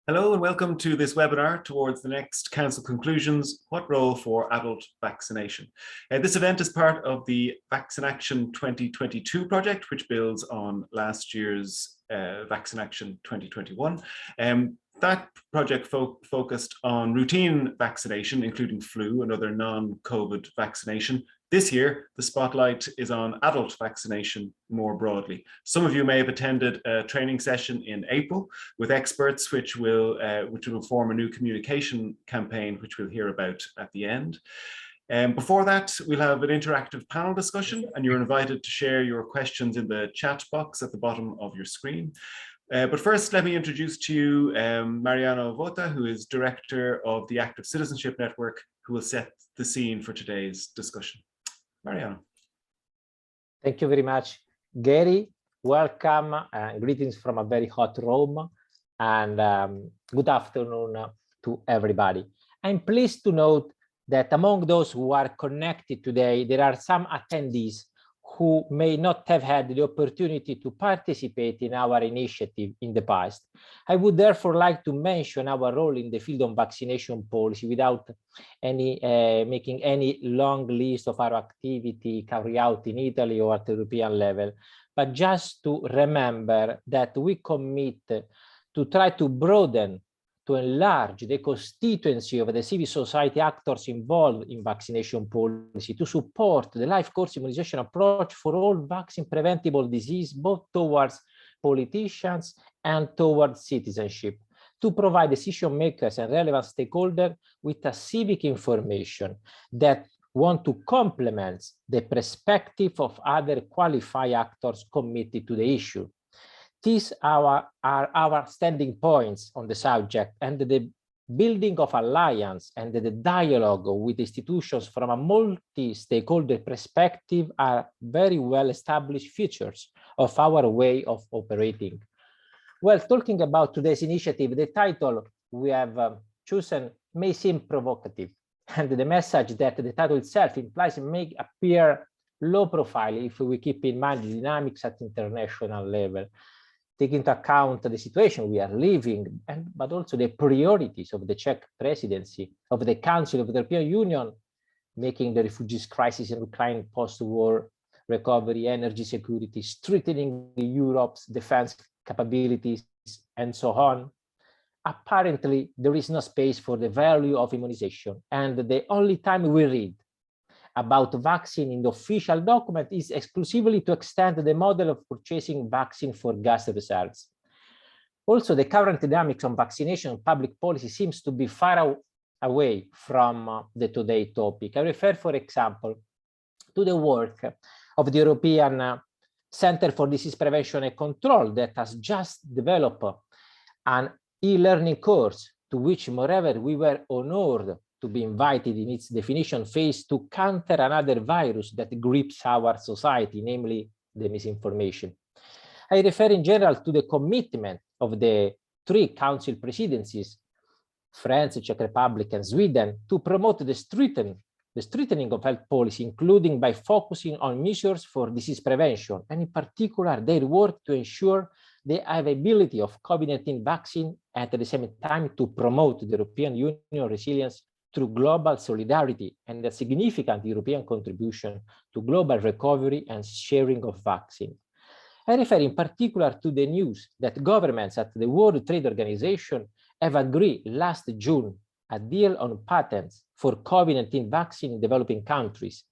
Hello and welcome to this webinar towards the next Council conclusions, what role for adult vaccination? This event is part of the Vaccination 2022 project, which builds on last year's Vaccination 2021. That project focused on routine vaccination, including flu and other non-COVID vaccination. This year, the spotlight is on adult vaccination more broadly. Some of you may have attended a training session in April with experts, which will form a new communication campaign, which we'll hear about at the end. Before that, we'll have an interactive panel discussion, and you're invited to share your questions in the chat box at the bottom of your screen. But first, let me introduce to you Mariano Vota, who is Director of the Active Citizenship Network, who will set the scene for today's discussion. Mariano. Thank you very much, Gary. Welcome, greetings from a very hot Rome, and good afternoon to everybody. I'm pleased to note that among those who are connected today, there are some attendees who may not have had the opportunity to participate in our initiative in the past. I would therefore like to mention our role in the field of vaccination policy without making any long list of our activity carried out in Italy or at the European level, but just to remember that we commit to try to broaden, to enlarge the constituency of the civil society actors involved in vaccination policy, to support the life course immunization approach for all vaccine preventable disease, both towards politicians and towards citizenship, to provide decision makers and relevant stakeholders with a civic information that want to complement the perspective of other qualified actors committed to the issue. These are our standing points on the subject, and the building of alliance and the dialogue with institutions from a multi-stakeholder perspective are very well established features of our way of operating. Well, talking about today's initiative, the title we have chosen may seem provocative, and the message that the title itself implies may appear low profile if we keep in mind the dynamics at international level. Take into account the situation we are living, but also the priorities of the Czech presidency, of the Council of the European Union, making the refugees crisis in Ukraine post-war recovery, energy security, strengthening Europe's defense capabilities, and so on. Apparently, there is no space for the value of immunization, and the only time we read about vaccine in the official document is exclusively to extend the model of purchasing vaccine for gas reserves. Also, the current dynamics on vaccination public policy seems to be far away from the today topic. I refer, for example, to the work of the European Center for Disease Prevention and Control that has just developed an e-learning course to which, moreover, we were honored to be invited in its definition phase to counter another virus that grips our society, namely the misinformation. I refer in general to the commitment of the three council presidencies, France, Czech Republic, and Sweden, to promote the strengthening of health policy, including by focusing on measures for disease prevention, and in particular, their work to ensure the availability of COVID-19 vaccine, and at the same time to promote the European Union resilience through global solidarity and a significant European contribution to global recovery and sharing of vaccine. I refer in particular to the news that governments at the World Trade Organization have agreed last June a deal on patents for COVID-19 vaccine in developing countries,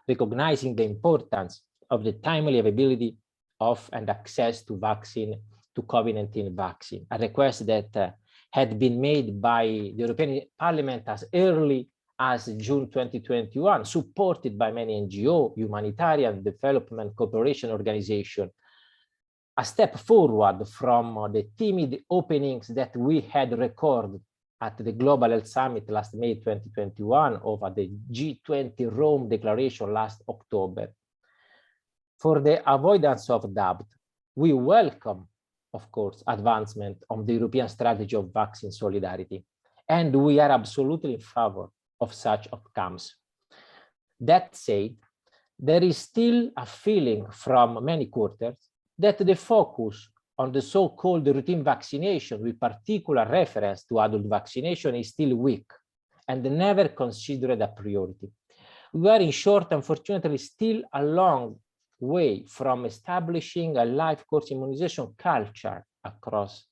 recognizing the importance of the timely availability of and access to vaccine, to COVID-19 vaccine, a request that had been made by the European Parliament as early as June 2021, supported by many NGO, humanitarian development cooperation organizations, a step forward from the timid openings that we had recorded at the Global Health Summit last May 2021 over the G20 Rome Declaration last October. For the avoidance of doubt, we welcome, of course, advancement on the European strategy of vaccine solidarity, and we are absolutely in favor of such outcomes. That said, there is still a feeling from many quarters that the focus on the so-called routine vaccination with particular reference to adult vaccination is still weak and never considered a priority. We are, in short, unfortunately, still a long way from establishing a life course immunization culture across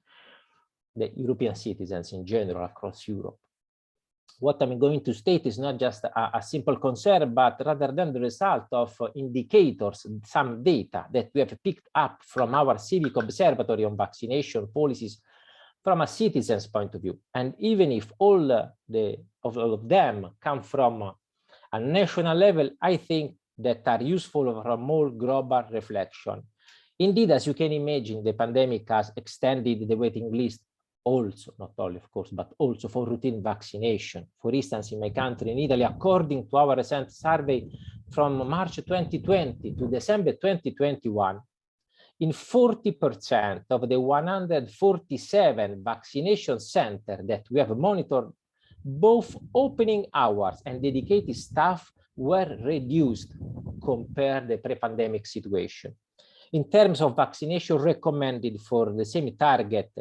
the European citizens in general, across Europe. What I'm going to state is not just a simple concern, but rather than the result of indicators, some data that we have picked up from our civic observatory on vaccination policies from a citizen's point of view. And even if all of them come from a national level, I think that are useful for a more global reflection. Indeed, as you can imagine, the pandemic has extended the waiting list also, not only of course, but also for routine vaccination. For instance, in my country, in Italy, according to our recent survey from March 2020 to December 2021, in 40% of the 147 vaccination centers that we have monitored, both opening hours and dedicated staff were reduced compared to the pre-pandemic situation. In terms of vaccination recommended for the same target,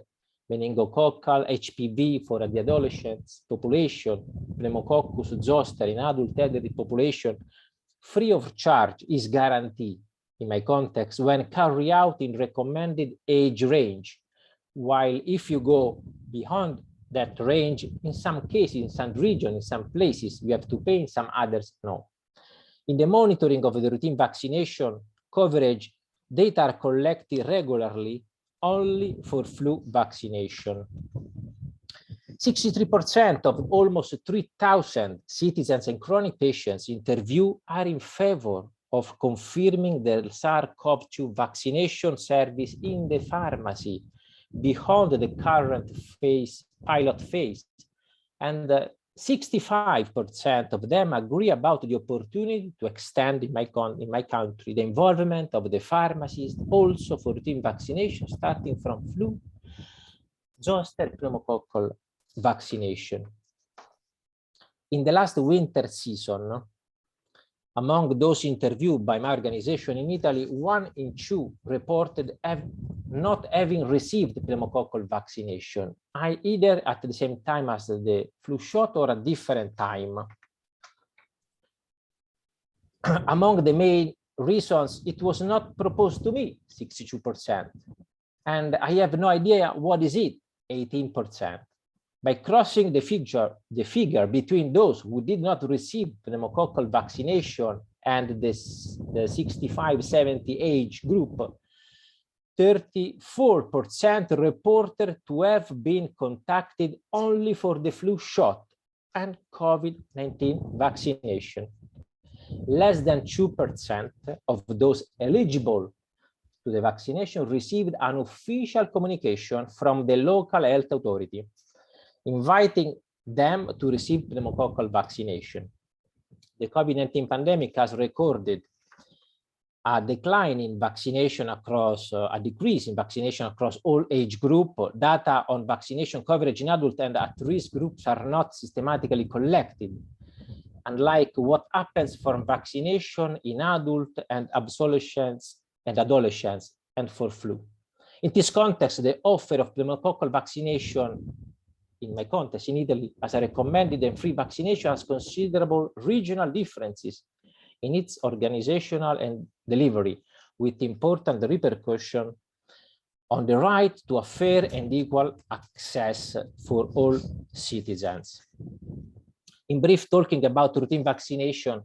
meningococcal, HPV for the adolescents population, pneumococcus zoster in adult elderly population, free of charge is guaranteed in my context when carried out in recommended age range. While if you go beyond that range, in some cases, in some regions, in some places, you have to pay, in some others, no. In the monitoring of the routine vaccination coverage, data are collected regularly only for flu vaccination. 63% of almost 3,000 citizens and chronic patients interviewed are in favor of confirming the SARS-CoV-2 vaccination service in the pharmacy beyond the current phase, pilot phase. And 65% of them agree about the opportunity to extend in my country the involvement of the pharmacists also for routine vaccination, starting from flu, zoster, pneumococcal vaccination. In the last winter season, among those interviewed by my organization in Italy, 1 in 2 reported not having received pneumococcal vaccination, either at the same time as the flu shot or a different time. Among the main reasons, it was not proposed to me, 62%. And I have no idea what is it, 18%. By crossing the figure between those who did not receive pneumococcal vaccination and the 65-70 age group, 34% reported to have been contacted only for the flu shot and COVID-19 vaccination. Less than 2% of those eligible to the vaccination received an official communication from the local health authority, inviting them to receive pneumococcal vaccination. The COVID-19 pandemic has recorded a decline in vaccination across, a decrease in vaccination across all age group. Data on vaccination coverage in adult and at-risk groups are not systematically collected, unlike what happens for vaccination in adult and adolescents and for flu. In this context, the offer of pneumococcal vaccination in my context in Italy as a recommended and free vaccination has considerable regional differences in its organizational and delivery, with important repercussion on the right to a fair and equal access for all citizens. In brief, talking about routine vaccination,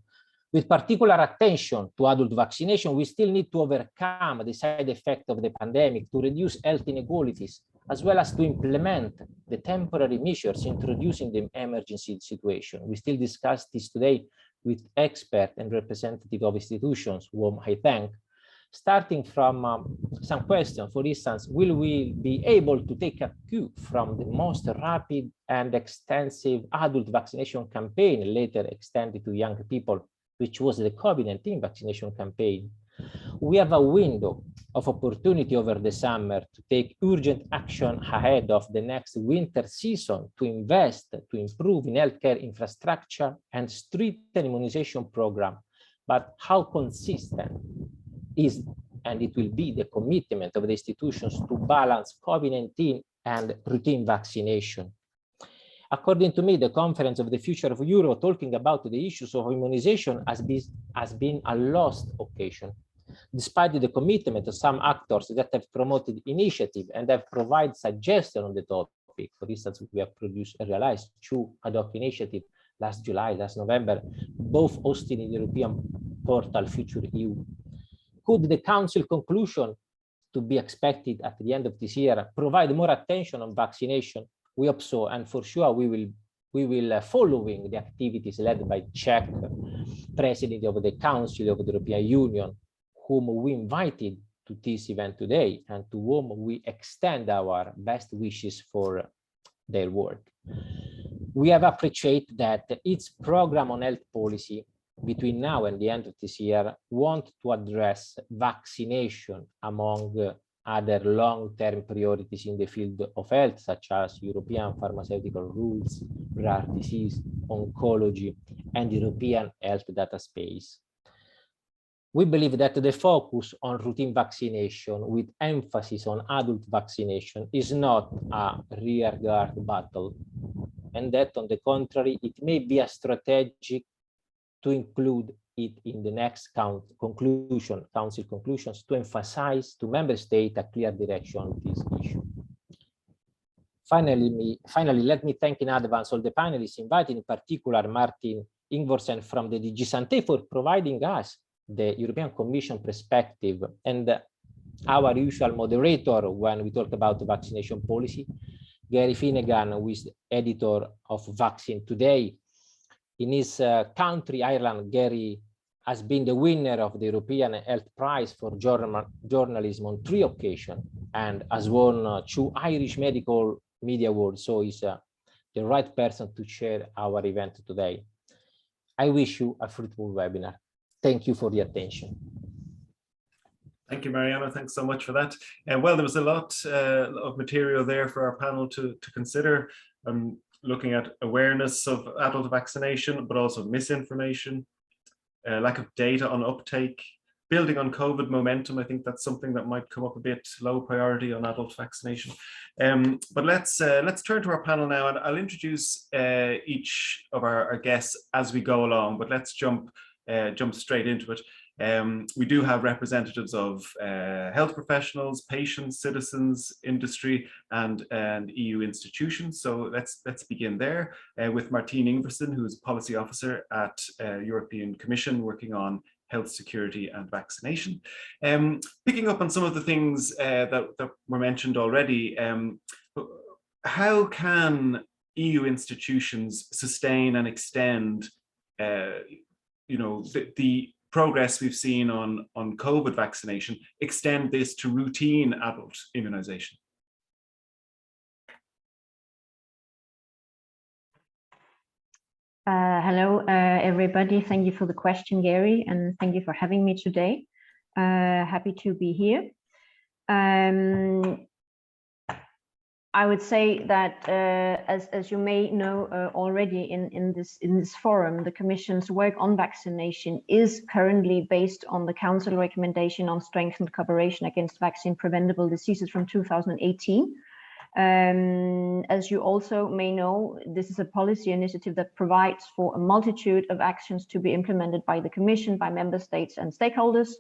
with particular attention to adult vaccination, we still need to overcome the side effect of the pandemic to reduce health inequalities, as well as to implement the temporary measures introduced in the emergency situation. We still discuss this today with experts and representatives of institutions, whom I thank, starting from some questions. For instance, will we be able to take a cue from the most rapid and extensive adult vaccination campaign, later extended to young people, which was the COVID-19 vaccination campaign? We have a window of opportunity over the summer to take urgent action ahead of the next winter season to invest, to improve in healthcare infrastructure and strengthen immunization program. But how consistent is and it will be the commitment of the institutions to balance COVID-19 and routine vaccination. According to me, the Conference of the Future of Europe talking about the issues of immunization has been a lost occasion. Despite the commitment of some actors that have promoted initiative and have provided suggestions on the topic, for instance, we have produced and realized 2 ad hoc initiatives last July, last November, both hosted in the European portal Future EU. Could the Council conclusion to be expected at the end of this year provide more attention on vaccination? We hope so, and for sure we will following the activities led by Czech President of the Council of the European Union, whom we invited to this event today and to whom we extend our best wishes for their work. We have appreciated that its program on health policy between now and the end of this year want to address vaccination among other long-term priorities in the field of health, such as European pharmaceutical rules, rare disease, oncology, and European health data space. We believe that the focus on routine vaccination with emphasis on adult vaccination is not a rearguard battle, and that on the contrary, it may be a strategic to include it in the next council conclusions to emphasize to member states a clear direction on this issue. Finally, let me thank in advance all the panelists invited, in particular Martin Ingvorsen from the DG Santé for providing us the European Commission perspective, and our usual moderator when we talk about the vaccination policy, Gary Finnegan, who is the editor of Vaccine Today. In his country, Ireland, Gary has been the winner of the European Health Prize for Journalism on 3 occasions and has won 2 Irish Medical Media Awards, so he's the right person to chair our event today. I wish you a fruitful webinar. Thank you for the attention. Thank you, Mariano. Thanks so much for that. And well, there was a lot of material there for our panel to consider, looking at awareness of adult vaccination, but also misinformation, lack of data on uptake, building on COVID momentum. I think that's something that might come up a bit low priority on adult vaccination. But let's turn to our panel now, and I'll introduce each of our guests as we go along, but let's jump straight into it. We do have representatives of health professionals, patients, citizens, industry, and EU institutions. So let's begin there with Martine Ingvorsen, who's Policy Officer at European Commission working on health security and vaccination. Picking up on some of the things that were mentioned already, how can EU institutions sustain and extend the progress we've seen on COVID vaccination, extend this to routine adult immunization? Hello, everybody. Thank you for the question, Gary, and thank you for having me today. Happy to be here. I would say that, as you may know already in this forum, the Commission's work on vaccination is currently based on the Council recommendation on strengthened cooperation against vaccine-preventable diseases from 2018. As you also may know, this is a policy initiative that provides for a multitude of actions to be implemented by the Commission, by member states and stakeholders,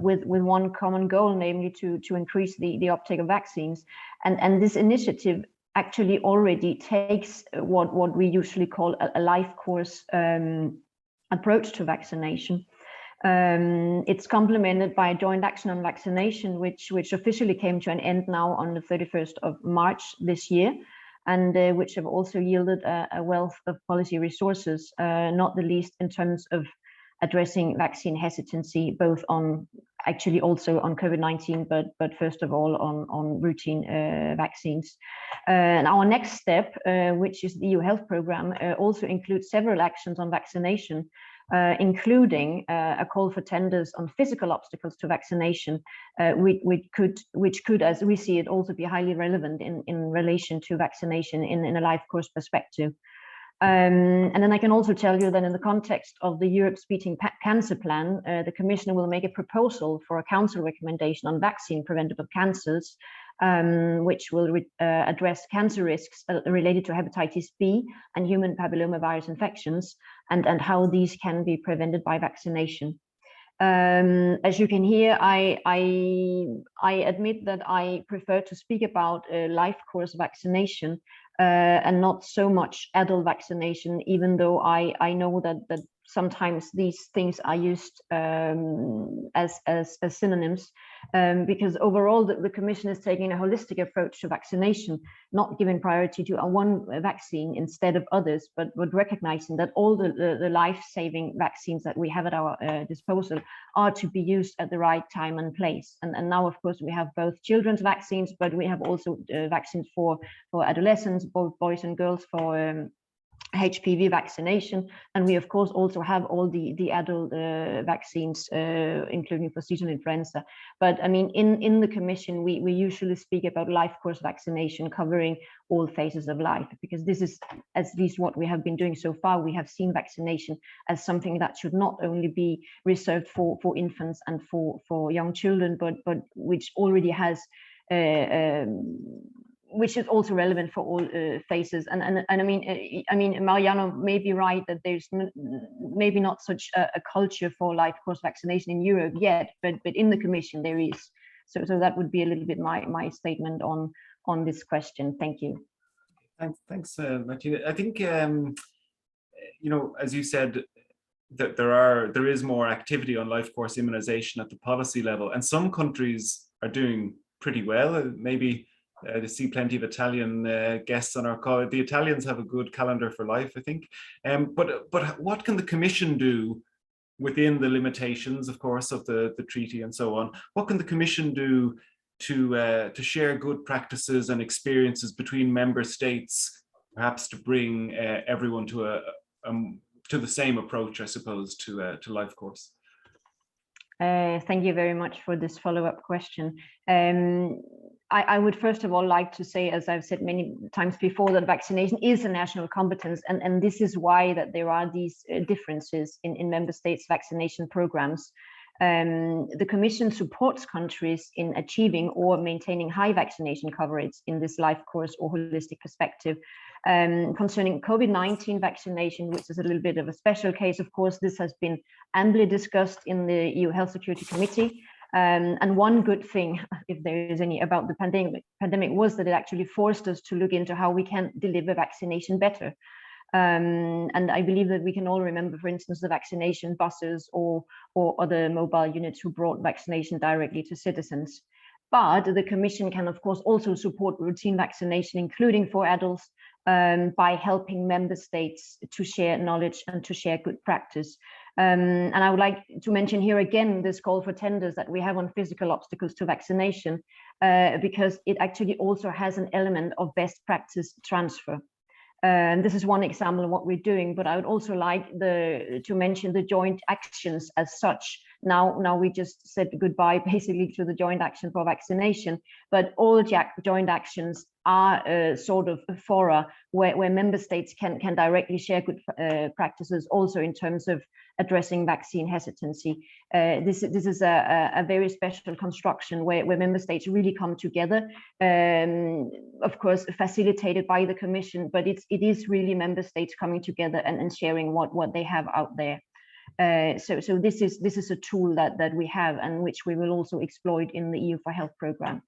with one common goal, namely to increase the uptake of vaccines. And this initiative actually already takes what we usually call a life course approach to vaccination. It's complemented by a joint action on vaccination, which officially came to an end now on the 31st of March this year, and which have also yielded a wealth of policy resources, not the least in terms of addressing vaccine hesitancy, both on actually also on COVID-19, but first of all on routine vaccines. And our next step, which is the EU Health Programme, also includes several actions on vaccination, including a call for tenders on physical obstacles to vaccination, which could, as we see it, also be highly relevant in relation to vaccination in a life course perspective. And then I can also tell you that in the context of the Europe's Beating Cancer Plan, the Commission will make a proposal for a council recommendation on vaccine preventable cancers, which will address cancer risks related to hepatitis B and human papillomavirus infections, and how these can be prevented by vaccination. As you can hear, I admit that I prefer to speak about life course vaccination and not so much adult vaccination, even though I know that sometimes these things are used as synonyms, because overall the Commission is taking a holistic approach to vaccination, not giving priority to one vaccine instead of others, but recognizing that all the life-saving vaccines that we have at our disposal are to be used at the right time and place. And now, of course, we have both children's vaccines, but we have also vaccines for adolescents, both boys and girls, for HPV vaccination, and we of course also have all the adult vaccines, including for seasonal influenza. But I mean, in the Commission, we usually speak about life course vaccination covering all phases of life, because this is at least what we have been doing so far. We have seen vaccination as something that should not only be reserved for infants and for young children, but which already has which is also relevant for all phases. And I mean, Mariano may be right that there's maybe not such a culture for life course vaccination in Europe yet, but in the Commission there is. So that would be a little bit my statement on this question. Thank you. Thanks, Martina. I think you know, as you said, that there is more activity on life course immunization at the policy level, and some countries are doing pretty well. Maybe to see plenty of Italian guests on our call. The Italians have a good calendar for life, I think. But what can the Commission do within the limitations, of course, of the treaty and so on? What can the Commission do to share good practices and experiences between member states, perhaps to bring everyone to the same approach, I suppose, to life course? Thank you very much for this follow-up question. I would first of all like to say, as I've said many times before, that vaccination is a national competence, and this is why that there are these differences in member states' vaccination programs. The Commission supports countries in achieving or maintaining high vaccination coverage in this life course or holistic perspective. Concerning COVID-19 vaccination, which is a little bit of a special case, of course, this has been amply discussed in the EU Health Security Committee. And one good thing, if there is any, about the pandemic was that it actually forced us to look into how we can deliver vaccination better. And I believe that we can all remember, for instance, the vaccination buses or other mobile units who brought vaccination directly to citizens. But the Commission can, of course, also support routine vaccination, including for adults, by helping member states to share knowledge and to share good practice. And I would like to mention here again this call for tenders that we have on physical obstacles to vaccination, because it actually also has an element of best practice transfer. This is one example of what we're doing, but I would also like to mention the joint actions as such. Now we just said goodbye basically to the joint action for vaccination, but all joint actions are sort of a fora where member states can directly share good practices, also in terms of addressing vaccine hesitancy. This is a very special construction where member states really come together, of course facilitated by the Commission, but it is really member states coming together and sharing what they have out there. So this is a tool that we have, and which we will also exploit in the EU for Health program.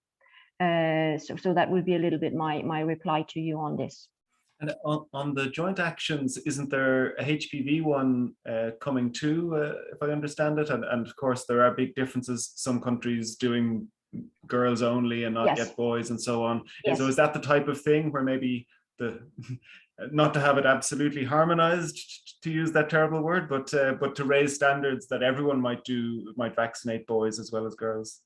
So that would be a little bit my reply to you on this. And on the joint actions, isn't there a HPV one coming too, if I understand it? And of course, there are big differences. Some countries doing girls only and not yet boys and so on. Yes. So is that the type of thing where maybe not to have it absolutely harmonized, to use that terrible word, but to raise standards that everyone might vaccinate boys as well as girls?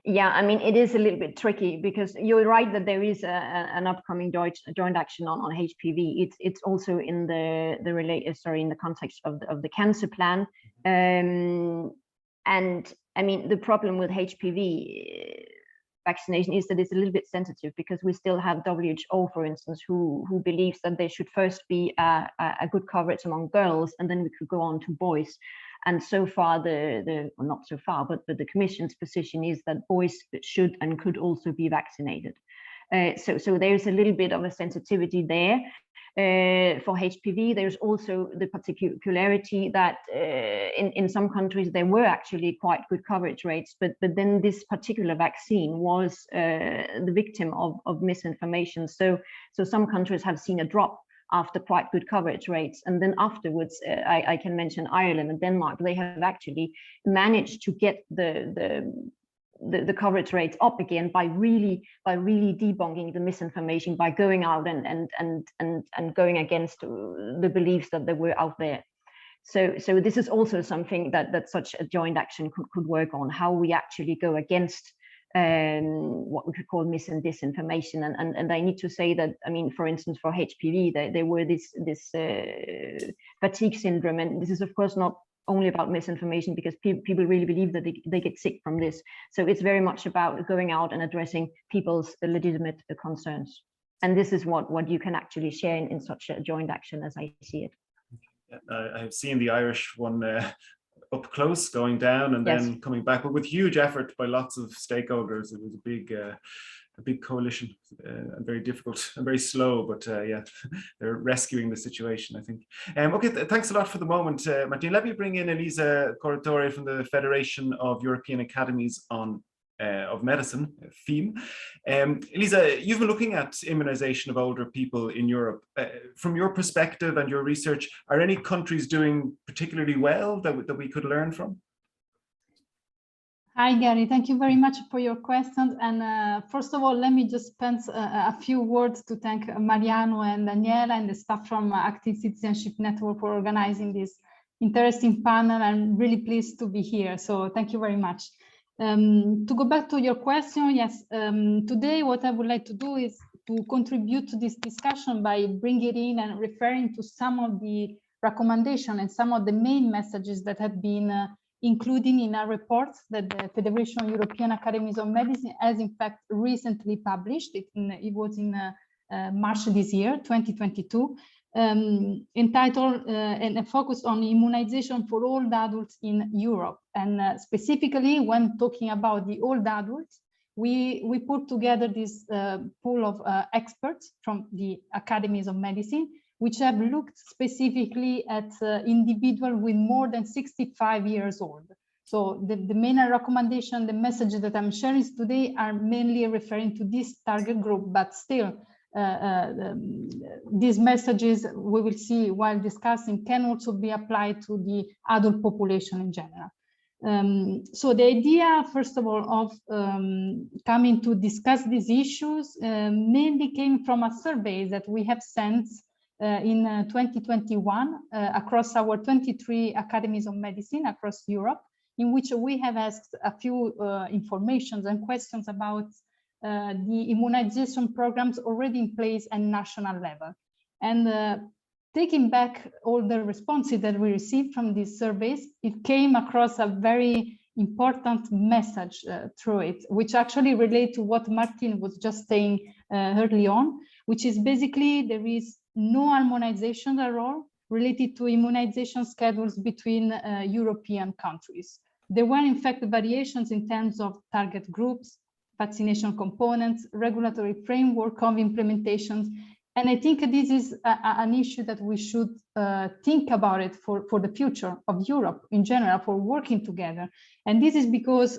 Yeah, I mean, it is a little bit tricky, because you're right that there is an upcoming joint action on HPV. It's also in in the context of the cancer plan. And I mean, the problem with HPV, vaccination is that it's a little bit sensitive, because we still have WHO, for instance, who believes that there should first be a good coverage among girls, and then we could go on to boys. And so far, well, not so far, but the Commission's position is that boys should and could also be vaccinated. So there's a little bit of a sensitivity there. For HPV, there's also the particularity that in some countries there were actually quite good coverage rates, but then this particular vaccine was the victim of misinformation. So some countries have seen a drop after quite good coverage rates, and then afterwards, I can mention Ireland and Denmark. They have actually managed to get the coverage rates up again by really debunking the misinformation, by going out and going against the beliefs that were out there. So this is also something that such a joint action could work on, how we actually go against what we could call mis and disinformation. And I need to say that, I mean, for instance, for HPV, there were this fatigue syndrome, and this is of course not only about misinformation, because people really believe that they get sick from this. So it's very much about going out and addressing people's legitimate concerns. And this is what you can actually share in such a joint action, as I see it. I have seen the Irish one up close, going down and Yes. then coming back, but with huge effort by lots of stakeholders. It was a big coalition, and very difficult and very slow, but yeah, they're rescuing the situation, I think. Okay, thanks a lot for the moment, Martin. Let me bring in Elisa Corritore from the Federation of European Academies of Medicine, FEAM. Elisa, you've been looking at immunization of older people in Europe. From your perspective and your research, are any countries doing particularly well that we could learn from? Hi, Gary. Thank you very much for your questions. And first of all, let me just spend a few words to thank Mariano and Daniela and the staff from Active Citizenship Network for organizing this interesting panel. I'm really pleased to be here. So thank you very much. To go back to your question, yes, today what I would like to do is to contribute to this discussion by bringing in and referring to some of the recommendations and some of the main messages that have been included in a report that the Federation of European Academies of Medicine has in fact recently published. It was in March this year, 2022, entitled and focused on immunization for old adults in Europe. And specifically when talking about the old adults, we put together this pool of experts from the Academies of Medicine, which have looked specifically at individuals with more than 65 years old. So the main recommendation, the message that I'm sharing today are mainly referring to this target group, but still these messages we will see while discussing can also be applied to the adult population in general. So the idea, first of all, of coming to discuss these issues mainly came from a survey that we have sent in 2021 across our 23 academies of medicine across Europe, in which we have asked a few informations and questions about the immunization programs already in place at national level. And taking back all the responses that we received from these surveys, it came across a very important message through it, which actually relate to what Martin was just saying early on, which is basically there is no harmonization at all related to immunization schedules between European countries. There were in fact variations in terms of target groups, vaccination components, regulatory framework of implementations. And I think this is an issue that we should think about it for the future of Europe in general, for working together. And this is because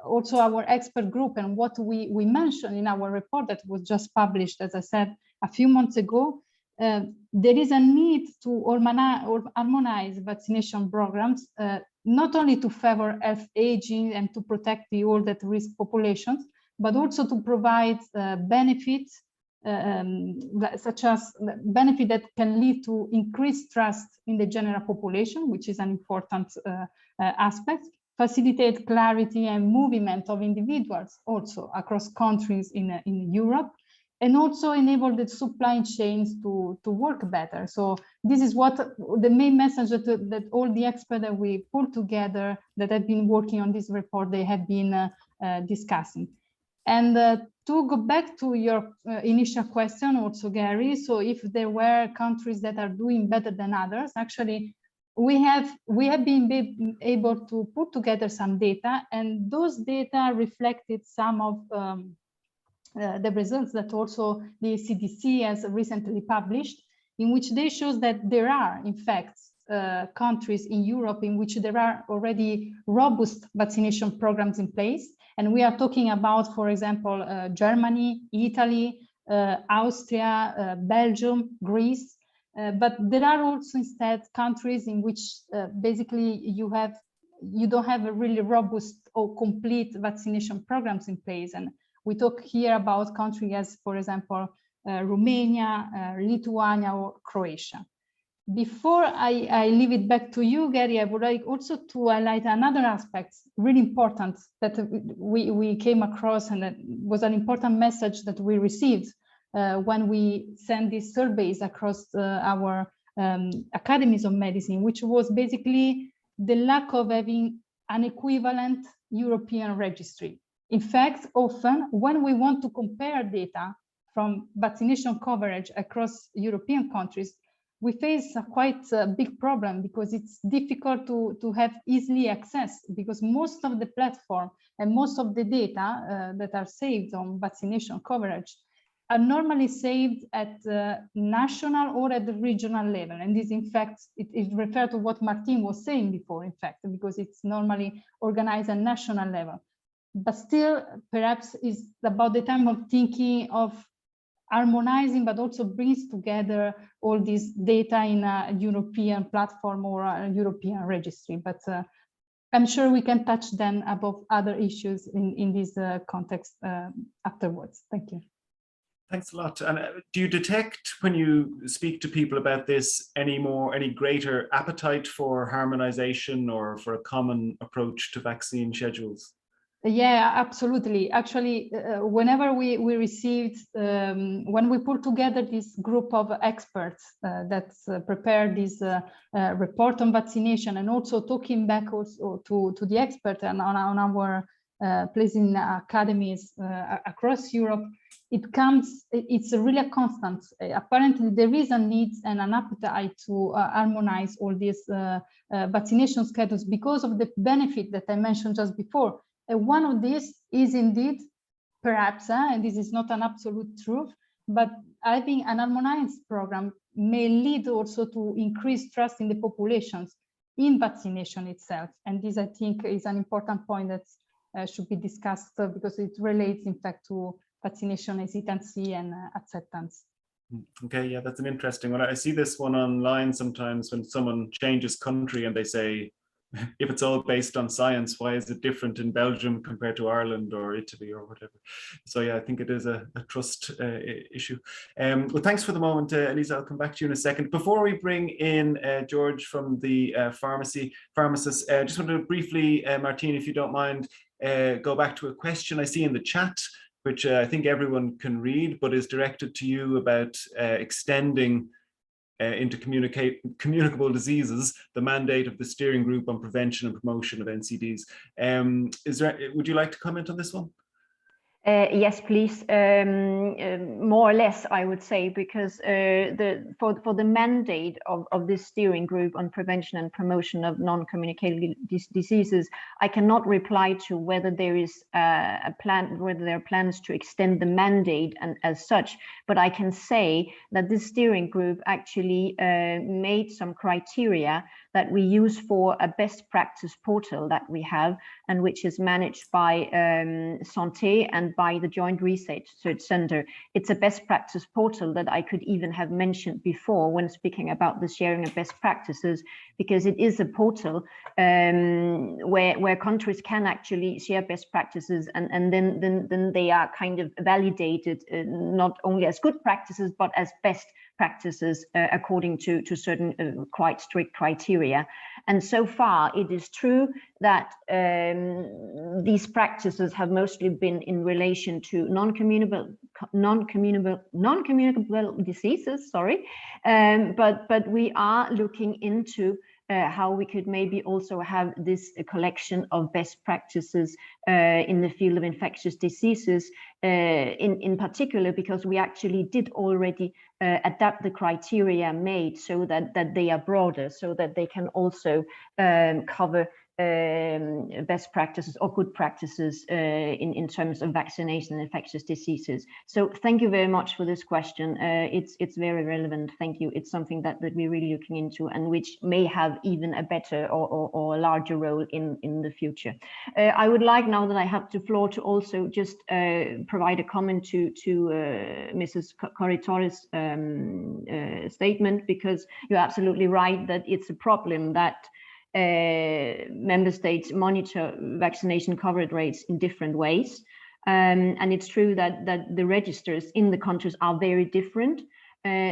also our expert group and what we mentioned in our report that was just published, as I said, a few months ago, there is a need to harmonize vaccination programs, not only to favor health aging and to protect the old at risk populations, but also to provide benefits such as benefit that can lead to increased trust in the general population, which is an important aspect, facilitate clarity and movement of individuals also across countries in Europe, and also enable the supply chains to work better. So this is what the main message that all the experts that we pulled together that have been working on this report, they have been discussing. And to go back to your initial question also, Gary, so if there were countries that are doing better than others, actually, we have been able to put together some data, and those data reflected some of the results that also the CDC has recently published, in which they show that there are, in fact, countries in Europe in which there are already robust vaccination programs in place. And we are talking about, for example, Germany, Italy, Austria, Belgium, Greece. But there are also instead countries in which basically you don't have a really robust or complete vaccination programs in place. And we talk here about countries as, for example, Romania, Lithuania, or Croatia. Before I leave it back to you, Gary, I would like also to highlight another aspect, really important, that we came across, and that was an important message that we received when we sent these surveys across our academies of medicine, which was basically the lack of having an equivalent European registry. In fact, often when we want to compare data from vaccination coverage across European countries, we face a quite big problem, because it's difficult to have easily access, because most of the platform and most of the data that are saved on vaccination coverage are normally saved at national or at the regional level. And this, in fact, it refers to what Martin was saying before, in fact, because it's normally organized at national level. But still, perhaps it's about the time of thinking of harmonizing, but also brings together all this data in a European platform or a European registry. But I'm sure we can touch then above other issues in this context afterwards. Thank you. Thanks a lot. And do you detect, when you speak to people about this, any greater appetite for harmonization or for a common approach to vaccine schedules? Yeah, absolutely. Actually, whenever we received, when we put together this group of experts that prepared this report on vaccination, and also talking back also to the expert and on our place in academies across Europe, it's really a constant. Apparently, there is a need and an appetite to harmonize all these vaccination schedules because of the benefit that I mentioned just before. One of these is indeed, perhaps, and this is not an absolute truth, but having an harmonized program may lead also to increased trust in the populations in vaccination itself. And this, I think, is an important point that should be discussed because it relates, in fact, to vaccination hesitancy and acceptance. Okay, yeah, that's an interesting one. I see this one online sometimes when someone changes country and they say, if it's all based on science, why is it different in Belgium compared to Ireland or Italy or whatever? So yeah, I think it is a trust issue. Well, thanks for the moment, Elisa. I'll come back to you in a second. Before we bring in George from the pharmacist, just want to briefly, Martine, if you don't mind, go back to a question I see in the chat, which I think everyone can read, but is directed to you about extending into communicable diseases, the mandate of the steering group on prevention and promotion of NCDs. Would you like to comment on this one? Yes, please. More or less, I would say, because for the mandate of this steering group on prevention and promotion of non-communicable diseases, I cannot reply to whether there is a plan, whether there are plans to extend the mandate and as such. But I can say that this steering group actually made some criteria that we use for a best practice portal that we have, and which is managed by Santé and by the Joint Research Center. It's a best practice portal that I could even have mentioned before when speaking about the sharing of best practices, because it is a portal where countries can actually share best practices, and then they are kind of validated not only as good practices but as best practices according to certain quite strict criteria. And so far, it is true that these practices have mostly been in relation to non-communicable diseases. Sorry, but we are looking into how we could maybe also have this collection of best practices in the field of infectious diseases, in particular, because we actually did already adapt the criteria made so that they are broader, so that they can also cover best practices or good practices in terms of vaccination and infectious diseases. So thank you very much for this question. It's very relevant. Thank you. It's something that we're really looking into, and which may have even a better or a larger role in the future. I would like, now that I have the floor, to also just provide a comment to Mrs. Corritore's statement, because you're absolutely right that it's a problem that member states monitor vaccination coverage rates in different ways. And it's true that the registers in the countries are very different.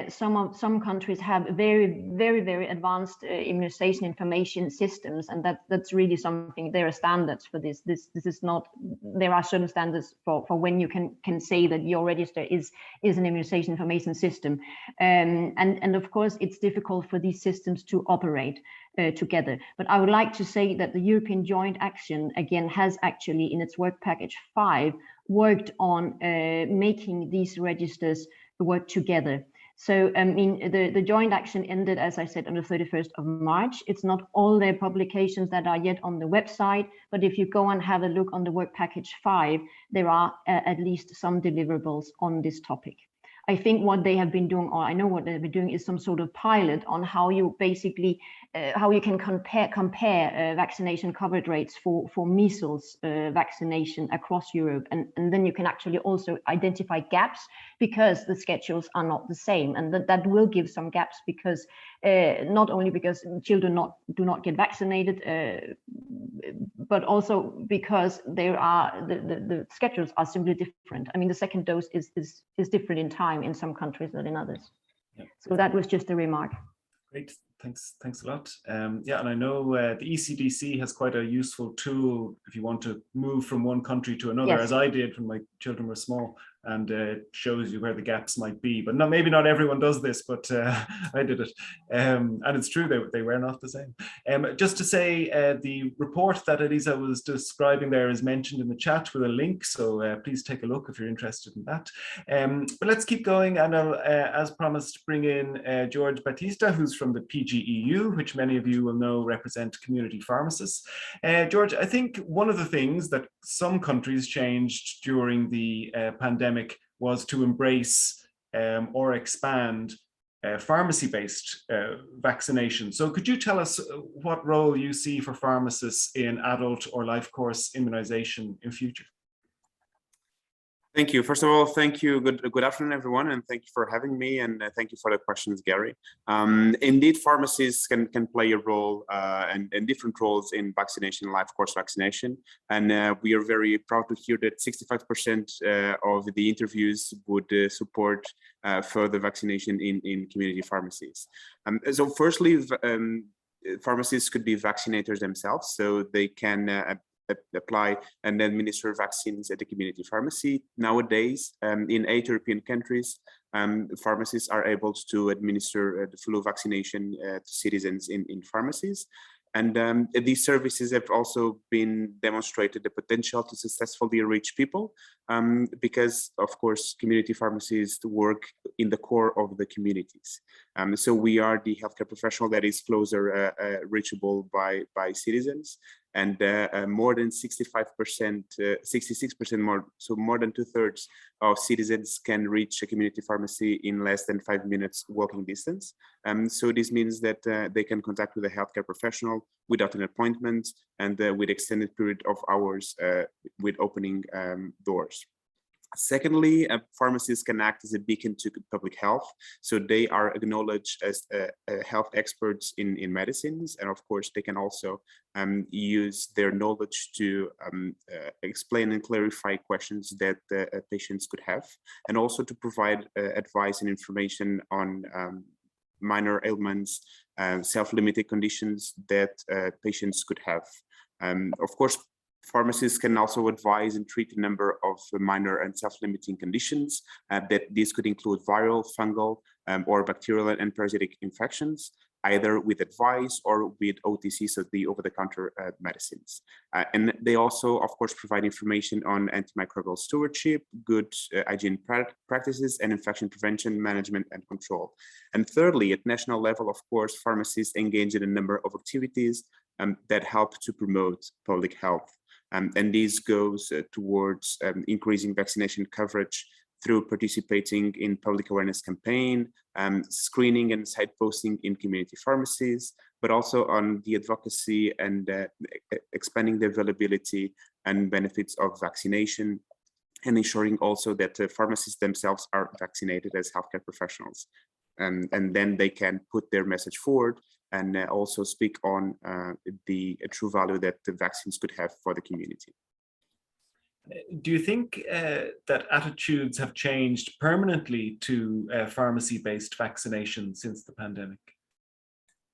Some countries have very advanced immunization information systems, and that's really something. There are standards for this. This is not. There are certain standards for when you can say that your register is an immunization information system, and of course it's difficult for these systems to operate together. But I would like to say that the European Joint Action, again, has actually in its work package 5 worked on making these registers work together. So I mean, the joint action ended, as I said, on the 31st of March. It's not all their publications that are yet on the website, but if you go and have a look on the work package 5, there are at least some deliverables on this topic. I think what they have been doing, or I know what they've been doing, is some sort of pilot on how you basically, how you can compare vaccination coverage rates for measles vaccination across Europe. And then you can actually also identify gaps, because the schedules are not the same. And that will give some gaps, because not only because children do not get vaccinated, but also because there are the schedules are simply different. I mean, the second dose is different in time in some countries than in others. Yeah. So that was just a remark. Great, thanks a lot. Yeah, and I know the ECDC has quite a useful tool if you want to move from one country to another, yes, as I did when my children were small, and shows you where the gaps might be. But maybe not everyone does this, but I did it. And it's true, they were not the same. Just to say, the report that Elisa was describing there is mentioned in the chat with a link, so please take a look if you're interested in that. But let's keep going, and I'll, as promised, bring in George Batista, who's from the PGEU, which many of you will know represent community pharmacists. George, I think one of the things that some countries changed during the pandemic was to embrace or expand pharmacy-based vaccination. So could you tell us what role you see for pharmacists in adult or life course immunization in future? Thank you. First of all, thank you. Good afternoon, everyone, and thank you for having me, and thank you for the questions, Gary. Indeed, pharmacists can play a role and different roles in vaccination, life course vaccination, and we are very proud to hear that 65% of the interviews would support further vaccination in community pharmacies. So firstly, pharmacists could be vaccinators themselves, so they can apply and administer vaccines at the community pharmacy. Nowadays, in 8 European countries, pharmacists are able to administer the flu vaccination to citizens in pharmacies. And these services have also been demonstrated the potential to successfully reach people because, of course, community pharmacies work in the core of the communities. So we are the healthcare professional that is closer reachable by citizens. And more than 65%, 66% more, so more than 2/3 of citizens can reach a community pharmacy in less than 5 minutes walking distance. So this means that they can contact with a healthcare professional without an appointment and with extended period of hours with opening doors. Secondly, pharmacists can act as a beacon to public health. So they are acknowledged as health experts in medicines. And of course, they can also use their knowledge to explain and clarify questions that patients could have, and also to provide advice and information on minor ailments, self-limited conditions that patients could have. Of course, pharmacists can also advise and treat a number of minor and self-limiting conditions that these could include viral, fungal, or bacterial and parasitic infections. either with advice or with OTC, so the over-the-counter medicines. And they also, of course, provide information on antimicrobial stewardship, good hygiene practices, and infection prevention, management, and control. And thirdly, at national level, of course, pharmacists engage in a number of activities that help to promote public health. And this goes towards increasing vaccination coverage through participating in public awareness campaign, screening and site posting in community pharmacies, but also on the advocacy and expanding the availability and benefits of vaccination, and ensuring also that pharmacists themselves are vaccinated as healthcare professionals. And then they can put their message forward and also speak on the true value that the vaccines could have for the community. Do you think that attitudes have changed permanently to pharmacy-based vaccination since the pandemic?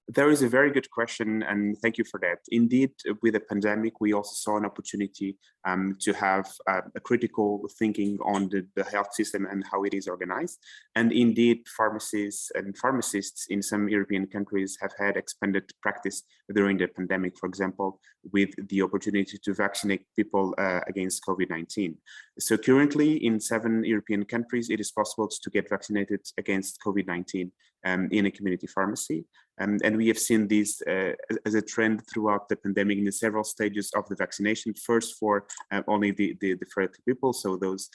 There is a very good question, and thank you for that. Indeed, with the pandemic, we also saw an opportunity to have a critical thinking on the health system and how it is organized. And indeed, pharmacists and pharmacists in some European countries have had expanded practice during the pandemic, for example, with the opportunity to vaccinate people against COVID-19. So currently, in 7 European countries, it is possible to get vaccinated against COVID-19 in a community pharmacy. And we have seen this as a trend throughout the pandemic in the several stages of the vaccination. First for only the frailty people, so those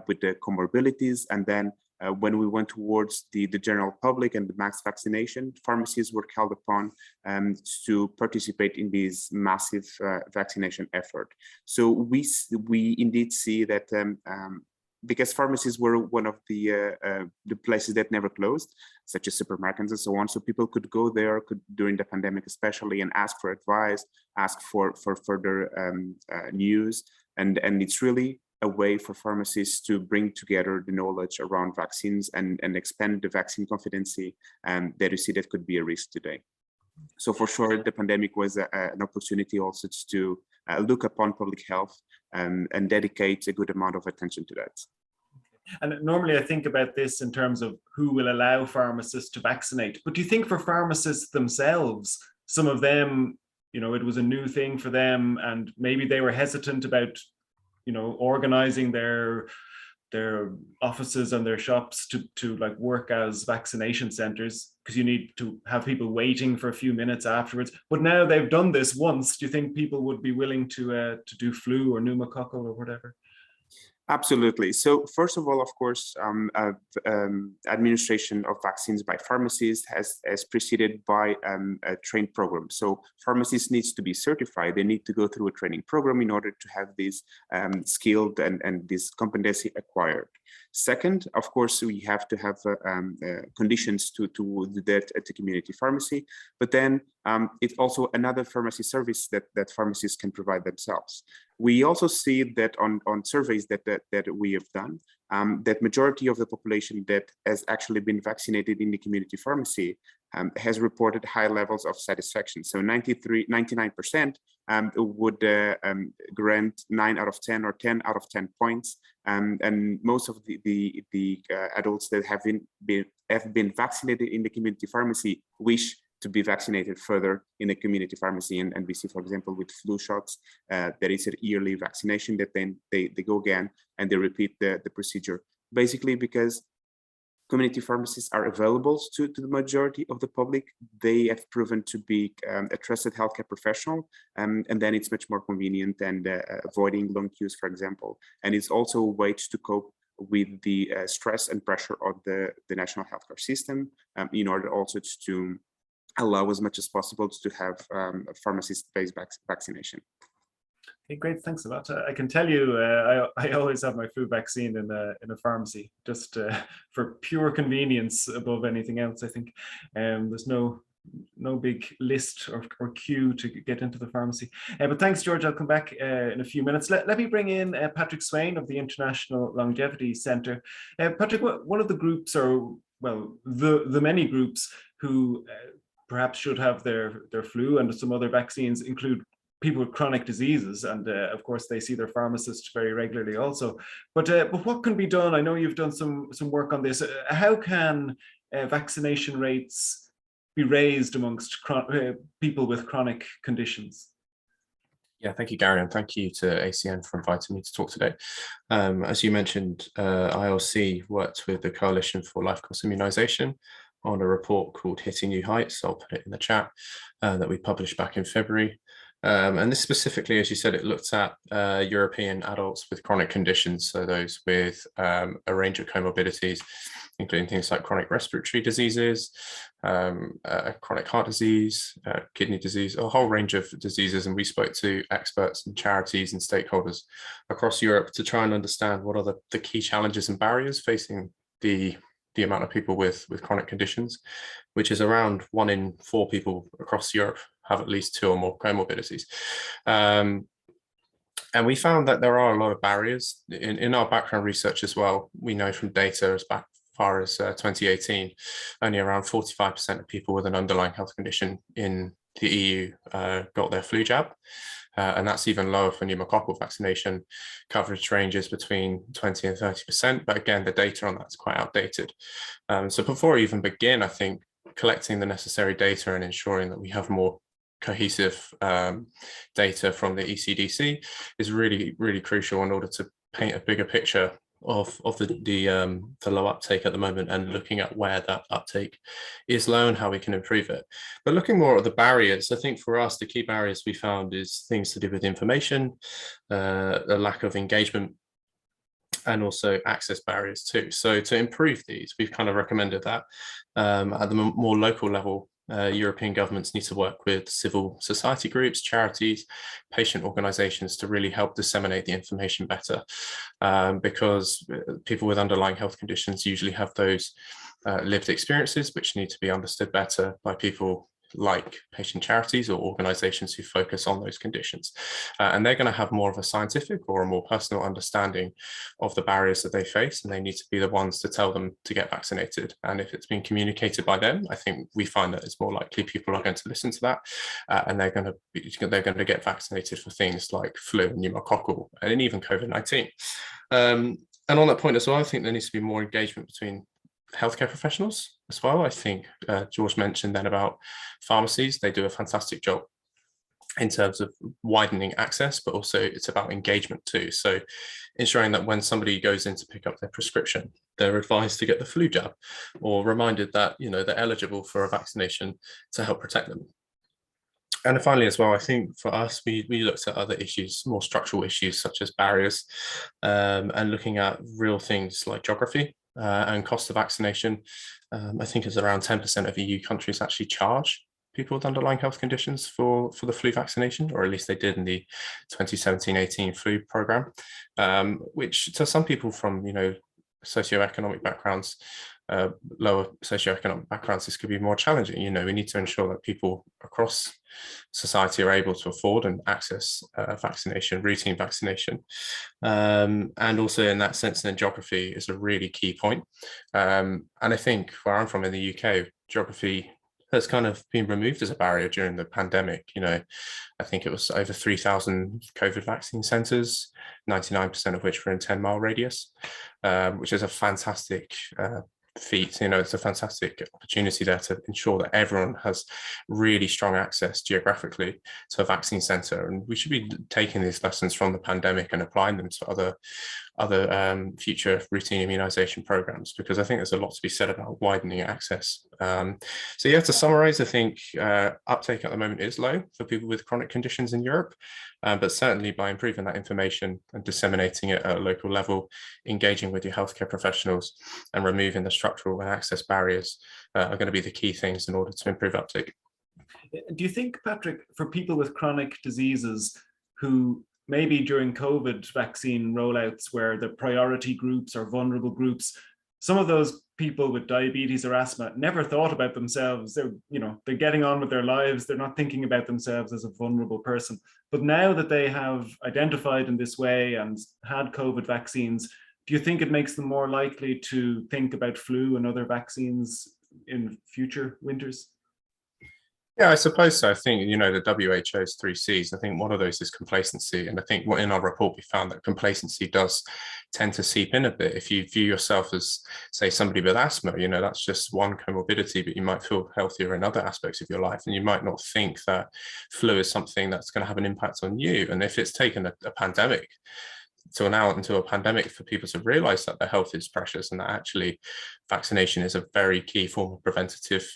with the comorbidities, and then when we went towards the general public and the mass vaccination, pharmacies were called upon to participate in this massive vaccination effort. So we indeed see that because pharmacies were one of the places that never closed, such as supermarkets and so on. So people could go there during the pandemic, especially, and ask for advice, ask for further news. And it's really a way for pharmacists to bring together the knowledge around vaccines and expand the vaccine confidency that you see that could be a risk today. So for sure, the pandemic was an opportunity also to look upon public health and dedicate a good amount of attention to that. And normally I think about this in terms of who will allow pharmacists to vaccinate. But do you think for pharmacists themselves, some of them, you know, it was a new thing for them and maybe they were hesitant about, you know, organizing their offices and their shops to like work as vaccination centers, because you need to have people waiting for a few minutes afterwards. But now they've done this once, do you think people would be willing to do flu or pneumococcal or whatever? Absolutely. So first of all, of course, administration of vaccines by pharmacists has preceded by a trained program. So pharmacists needs to be certified. They need to go through a training program in order to have this skilled and this competency acquired. Second, of course, we have to have conditions to do that at the community pharmacy, but then it's also another pharmacy service that pharmacists can provide themselves. We also see that on surveys that we have done, that majority of the population that has actually been vaccinated in the community pharmacy has reported high levels of satisfaction. So 99% would grant 9 out of 10 or 10 out of 10 points. And most of the adults that have been vaccinated in the community pharmacy wish to be vaccinated further in the community pharmacy. And we see, for example, with flu shots, there is a yearly vaccination that then they go again and they repeat the procedure. Basically because community pharmacies are available to the majority of the public. They have proven to be a trusted healthcare professional, and then it's much more convenient and avoiding long queues, for example. And it's also a way to cope with the stress and pressure of the national healthcare system in order also to allow as much as possible to have pharmacist-based vaccination. Okay, great, thanks a lot. I can tell you, I always have my flu vaccine in a pharmacy, just for pure convenience above anything else. I think there's no big list or queue to get into the pharmacy. But thanks, George. I'll come back in a few minutes. Let me bring in Patrick Swain of the International Longevity Centre. Patrick, one of the groups, or well, the many groups who perhaps should have their flu and some other vaccines include people with chronic diseases, and of course they see their pharmacist very regularly also. But what can be done? I know you've done some work on this. How can vaccination rates be raised amongst people with chronic conditions? Yeah, thank you, Gary, and thank you to ACN for inviting me to talk today. As you mentioned, ILC worked with the Coalition for Life Course Immunisation on a report called Hitting New Heights. I'll put it in the chat, that we published back in February. And this specifically, as you said, it looked at European adults with chronic conditions, so those with a range of comorbidities, including things like chronic respiratory diseases, chronic heart disease, kidney disease, a whole range of diseases. And we spoke to experts and charities and stakeholders across Europe to try and understand what are the key challenges and barriers facing the amount of people with chronic conditions, which is around 1 in 4 people across Europe have at least 2 or more comorbidities. And we found that there are a lot of barriers in our background research as well. We know from data as far as 2018, only around 45% of people with an underlying health condition in the EU got their flu jab. And that's even lower for pneumococcal vaccination. Coverage ranges between 20 and 30%, but again, the data on that's quite outdated. So before I even begin, I think collecting the necessary data and ensuring that we have more cohesive data from the ECDC is really, really crucial in order to paint a bigger picture of the low uptake at the moment, and looking at where that uptake is low and how we can improve it. But looking more at the barriers, I think for us, the key barriers we found is things to do with information, the lack of engagement, and also access barriers too. So to improve these, we've kind of recommended that at the more local level, European governments need to work with civil society groups, charities, patient organizations to really help disseminate the information better, because people with underlying health conditions usually have those lived experiences which need to be understood better by people like patient charities or organizations who focus on those conditions. And they're going to have more of a scientific or a more personal understanding of the barriers that they face, and they need to be the ones to tell them to get vaccinated. And if it's been communicated by them, I think we find that it's more likely people are going to listen to that, and they're going to get vaccinated for things like flu, pneumococcal, and even COVID-19. And on that point as well, I think there needs to be more engagement between healthcare professionals as well. I think George mentioned then about pharmacies. They do a fantastic job in terms of widening access, but also it's about engagement too. So ensuring that when somebody goes in to pick up their prescription, they're advised to get the flu jab, or reminded that, you know, they're eligible for a vaccination to help protect them. And finally, as well, I think for us, we looked at other issues, more structural issues such as barriers, and looking at real things like geography and cost of vaccination. I think it's around 10% of EU countries actually charge people with underlying health conditions for the flu vaccination, or at least they did in the 2017-18 flu program, which to some people from, you know, socioeconomic backgrounds, lower socioeconomic backgrounds, this could be more challenging. You know, we need to ensure that people across society are able to afford and access vaccination, routine vaccination. And also in that sense, then geography is a really key point. And I think where I'm from in the UK, geography has kind of been removed as a barrier during the pandemic. You know, I think it was over 3,000 COVID vaccine centres, 99% of which were in 10-mile radius, which is a fantastic feat. You know, it's a fantastic opportunity there to ensure that everyone has really strong access geographically to a vaccine centre. And we should be taking these lessons from the pandemic and applying them to other future routine immunisation programmes, because I think there's a lot to be said about widening access. So yeah, to summarise, I think uptake at the moment is low for people with chronic conditions in Europe, but certainly by improving that information and disseminating it at a local level, engaging with your healthcare professionals and removing the structural and access barriers are going to be the key things in order to improve uptake. Do you think, Patrick, for people with chronic diseases who maybe during COVID vaccine rollouts where the priority groups or vulnerable groups, some of those people with diabetes or asthma never thought about themselves. They're getting on with their lives. They're not thinking about themselves as a vulnerable person. But now that they have identified in this way and had COVID vaccines, do you think it makes them more likely to think about flu and other vaccines in future winters? Yeah, I suppose so. I think, the WHO's 3 Cs, I think one of those is complacency. And I think in our report, we found that complacency does tend to seep in a bit. If you view yourself as, say, somebody with asthma, that's just one comorbidity, but you might feel healthier in other aspects of your life. And you might not think that flu is something that's going to have an impact on you. And if it's taken a pandemic into a pandemic for people to realize that their health is precious and that actually vaccination is a very key form of preventative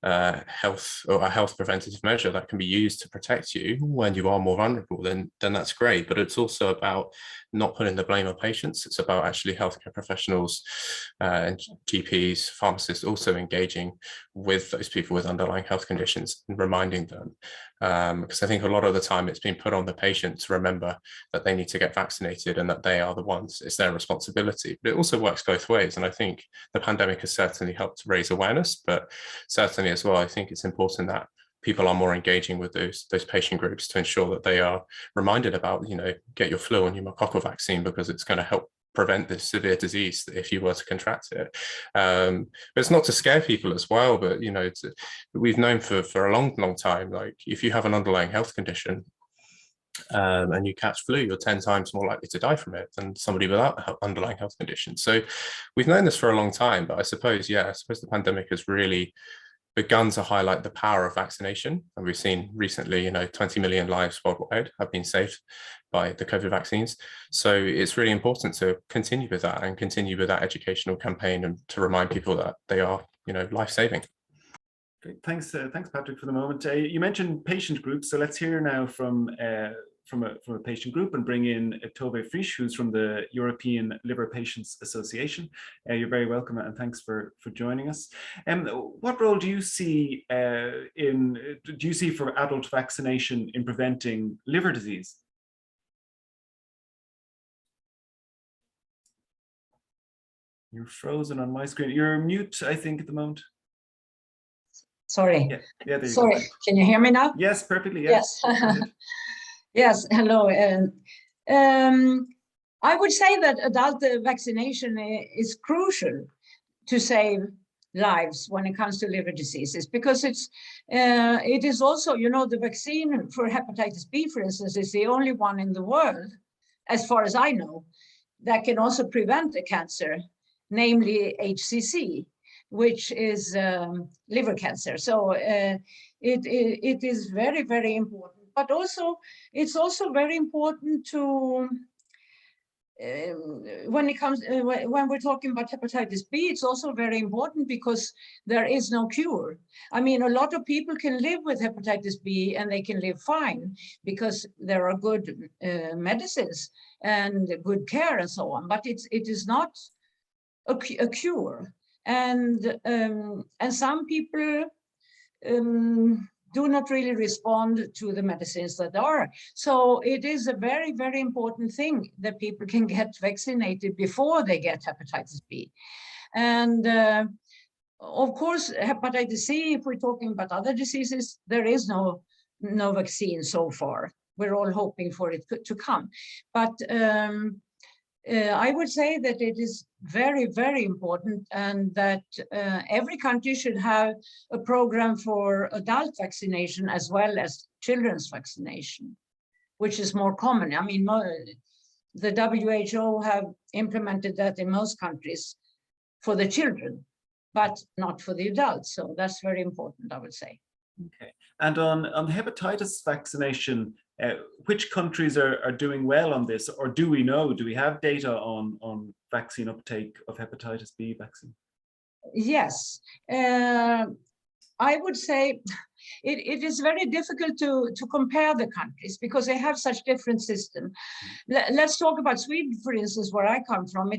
health, or a health preventative measure that can be used to protect you when you are more vulnerable, then that's great. But it's also about not putting the blame on patients. It's about actually healthcare professionals and GPs, pharmacists also engaging with those people with underlying health conditions and reminding them. Because I think a lot of the time it's been put on the patient to remember that they need to get vaccinated and that they are the ones, it's their responsibility. But it also works both ways. And I think the pandemic has certainly helped to raise awareness, but certainly as well, I think it's important that people are more engaging with those patient groups to ensure that they are reminded about, get your flu and pneumococcal vaccine, because it's going to help prevent this severe disease if you were to contract it. But it's not to scare people as well, but we've known for a long time, like if you have an underlying health condition and you catch flu, you're 10 times more likely to die from it than somebody without an underlying health condition. So we've known this for a long time, but I suppose the pandemic has really begun to highlight the power of vaccination. And we've seen recently, 20 million lives worldwide have been saved by the COVID vaccines. So it's really important to continue with that and continue with that educational campaign and to remind people that they are, life-saving. Great. Thanks, Patrick, for the moment. You mentioned patient groups, so let's hear now from a patient group and bring in Tove Frisch, who's from the European Liver Patients Association. You're very welcome and thanks for joining us. What role do you see for adult vaccination in preventing liver disease? You're frozen on my screen. You're mute, I think, at the moment. Sorry. Yeah, there you Sorry. go. Can you hear me now? Yes, perfectly. Yes. Yes. Hello. I would say that adult vaccination is crucial to save lives when it comes to liver diseases, because it is also, the vaccine for hepatitis B, for instance, is the only one in the world, as far as I know, that can also prevent a cancer, namely HCC, which is liver cancer. So it is very, very important. But also, it's also very important to, when we're talking about hepatitis B, it's also very important because there is no cure. I mean, a lot of people can live with hepatitis B and they can live fine because there are good medicines and good care and so on, but it is not a cure. And some people do not really respond to the medicines that are. So it is a very, very important thing that people can get vaccinated before they get hepatitis B. And of course, hepatitis C, if we're talking about other diseases, there is no vaccine so far. We're all hoping for it to come. But I would say that it is very, very important, and that every country should have a program for adult vaccination as well as children's vaccination, which is more common. I mean, the WHO have implemented that in most countries for the children, but not for the adults. So that's very important, I would say. Okay. And on hepatitis vaccination, which countries are doing well on this, or do we have data on vaccine uptake of hepatitis B vaccine? Yes, I would say it is very difficult to compare the countries because they have such different systems. Let's talk about Sweden, for instance, where I come from.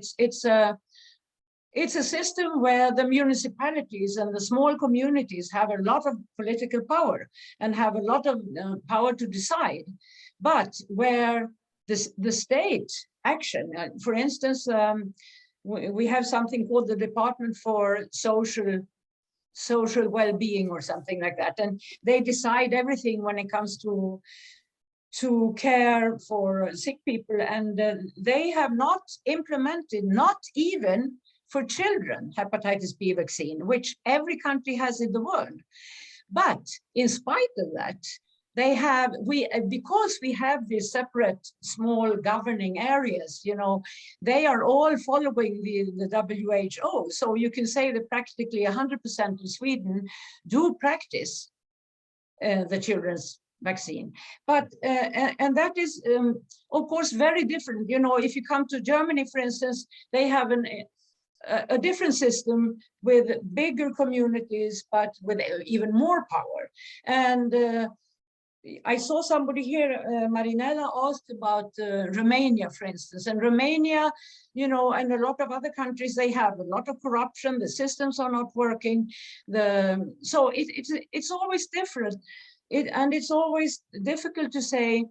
It's a system where the municipalities and the small communities have a lot of political power and have a lot of power to decide, but where the state action, for instance, we have something called the Department for Social Well-being or something like that, and they decide everything when it comes to care for sick people, and they have not implemented, not even for children, hepatitis B vaccine, which every country has in the world. But in spite of that, because we have these separate small governing areas, they are all following the WHO. So you can say that practically 100% of Sweden do practice the children's vaccine. But and that is of course very different. If you come to Germany, for instance, they have a different system with bigger communities, but with even more power. And I saw somebody here, Marinella, asked about Romania, for instance. And Romania, and a lot of other countries, they have a lot of corruption. The systems are not working. So it's always different. And it's always difficult to say.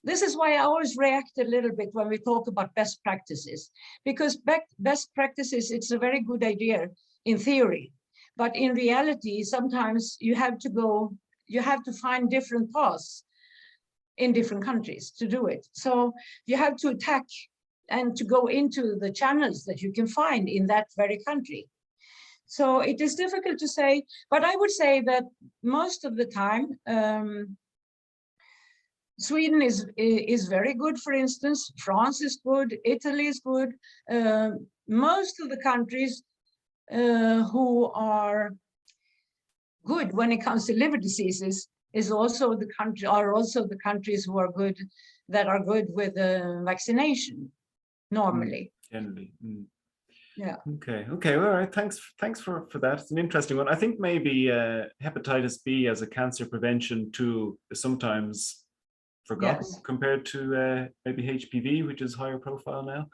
This is why I always react a little bit when we talk about best practices, because best practices, it's a very good idea in theory, but in reality, sometimes you have to find different paths in different countries to do it. So you have to attack and to go into the channels that you can find in that very country. So it is difficult to say, but I would say that most of the time, Sweden is very good, for instance. France is good. Italy is good. Most of the countries who are good when it comes to liver diseases are also the countries who are good, that are good with vaccination normally. Generally. Yeah. Okay. All right. Thanks for that. It's an interesting one. I think maybe hepatitis B as a cancer prevention tool is sometimes forgotten compared to maybe HPV, which is higher profile now.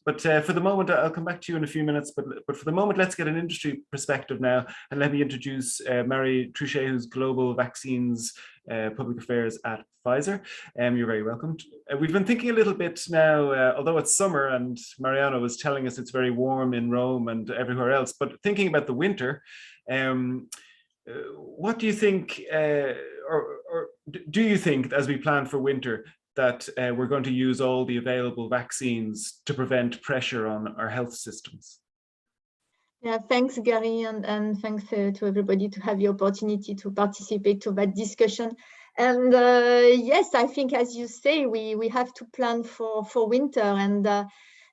But for the moment, I'll come back to you in a few minutes, but for the moment, let's get an industry perspective now, and let me introduce Mary Truchet, who's Global Vaccines Public Affairs at Pfizer. You're very welcome. We've been thinking a little bit now, although it's summer and Mariano was telling us it's very warm in Rome and everywhere else, but thinking about the winter, what do you think, or do you think, as we plan for winter, that we're going to use all the available vaccines to prevent pressure on our health systems? Yeah, thanks, Gary, and thanks to everybody to have the opportunity to participate to that discussion. And yes, I think, as you say, we have to plan for winter,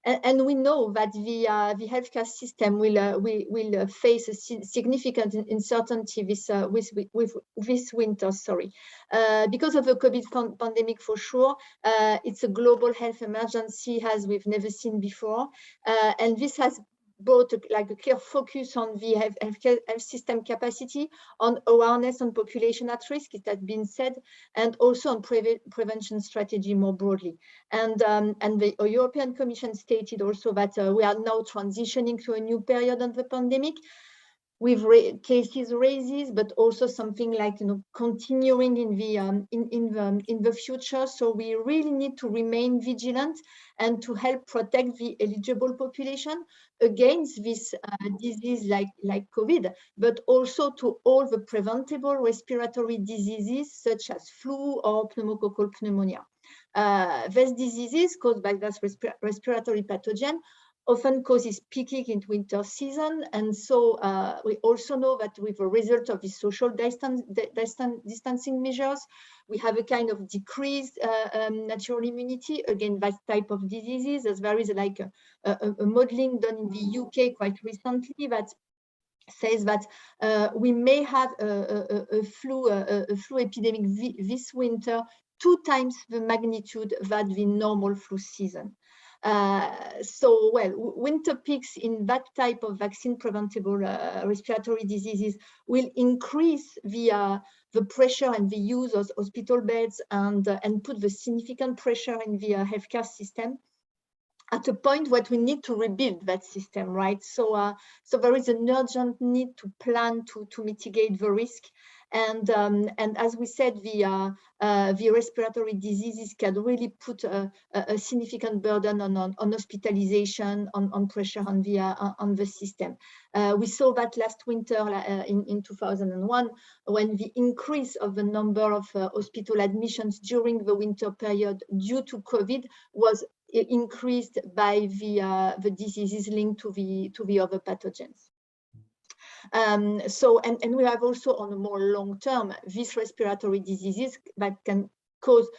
and we know that the healthcare system will face a significant uncertainty with this winter. Because of the COVID pandemic, for sure. It's a global health emergency as we've never seen before, and this has brought a clear focus on the health system capacity, on awareness on population at risk, it has been said, and also on prevention strategy more broadly. And the European Commission stated also that we are now transitioning to a new period of the pandemic, with cases raises, but also something like continuing in the future. So we really need to remain vigilant and to help protect the eligible population against this disease like COVID, but also to all the preventable respiratory diseases such as flu or pneumococcal pneumonia. These diseases caused by this respiratory pathogen often causes peaking in winter season, and so we also know that with the result of the social distancing measures, we have a kind of decreased natural immunity against that type of diseases. As there is like a modeling done in the UK quite recently that says that we may have a flu epidemic this winter 2 times the magnitude that the normal flu season. Winter peaks in that type of vaccine preventable respiratory diseases will increase the pressure and the use of hospital beds and put the significant pressure in the healthcare system at a point where we need to rebuild that system, right? So there is an urgent need to plan to mitigate the risk. And as we said, the respiratory diseases can really put a significant burden on hospitalization, on pressure on the system. We saw that last winter in 2001, when the increase of the number of hospital admissions during the winter period due to COVID was increased by the diseases linked to the other pathogens. And we have also on a more long term, these respiratory diseases that can cause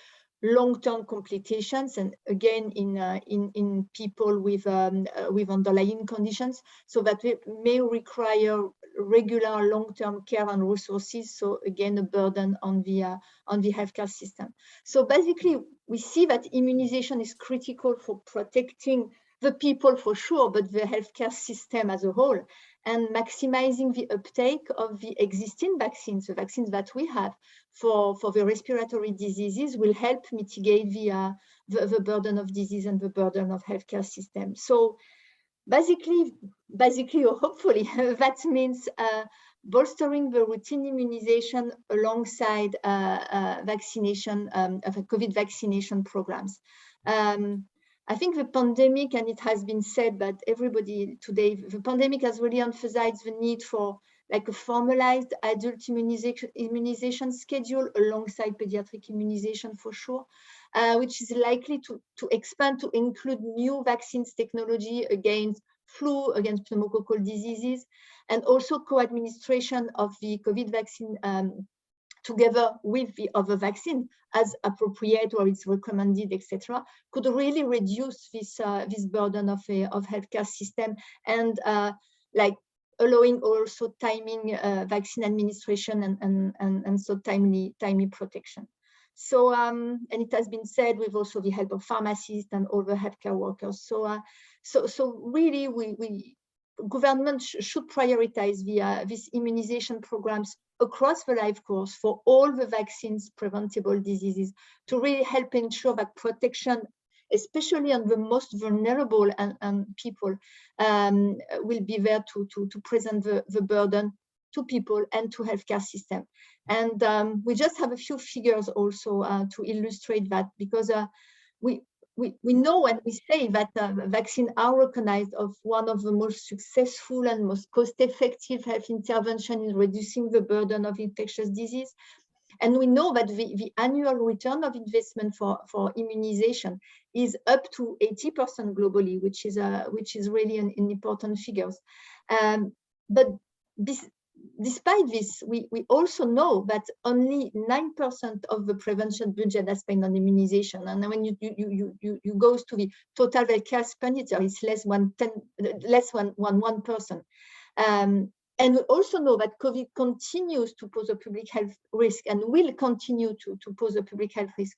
long-term complications, and again in people with underlying conditions, so that we may require regular long-term care and resources. So again, a burden on the healthcare system. So basically, we see that immunization is critical for protecting the people for sure, but the healthcare system as a whole, and maximizing the uptake of the existing vaccines, the vaccines that we have for the respiratory diseases, will help mitigate the burden of disease and the burden of healthcare system. So basically, or hopefully, that means bolstering the routine immunization alongside vaccination, COVID vaccination programs. I think the pandemic, and it has been said that everybody today, the pandemic has really emphasized the need for like a formalized adult immunization schedule alongside pediatric immunization for sure, which is likely to expand to include new vaccines technology against flu, against pneumococcal diseases, and also co-administration of the COVID vaccine together with the other vaccine as appropriate or it's recommended, etc., could really reduce this burden of healthcare system, and like allowing also timing vaccine administration and so timely protection. So and it has been said with also the help of pharmacists and other healthcare workers. So really government should prioritize these immunization programs across the life course for all the vaccines preventable diseases to really help ensure that protection, especially on the most vulnerable and people, will be there to present the burden to people and to healthcare system. And we just have a few figures also to illustrate that, because we know and we say that vaccines are recognized as one of the most successful and most cost-effective health intervention in reducing the burden of infectious disease. And we know that the annual return of investment for immunization is up to 80% globally, which is really an important figure. But despite this, we also know that only 9% of the prevention budget is spent on immunization, and when you go to the total healthcare expenditure, it's less than 1%. And we also know that COVID continues to pose a public health risk and will continue to pose a public health risk.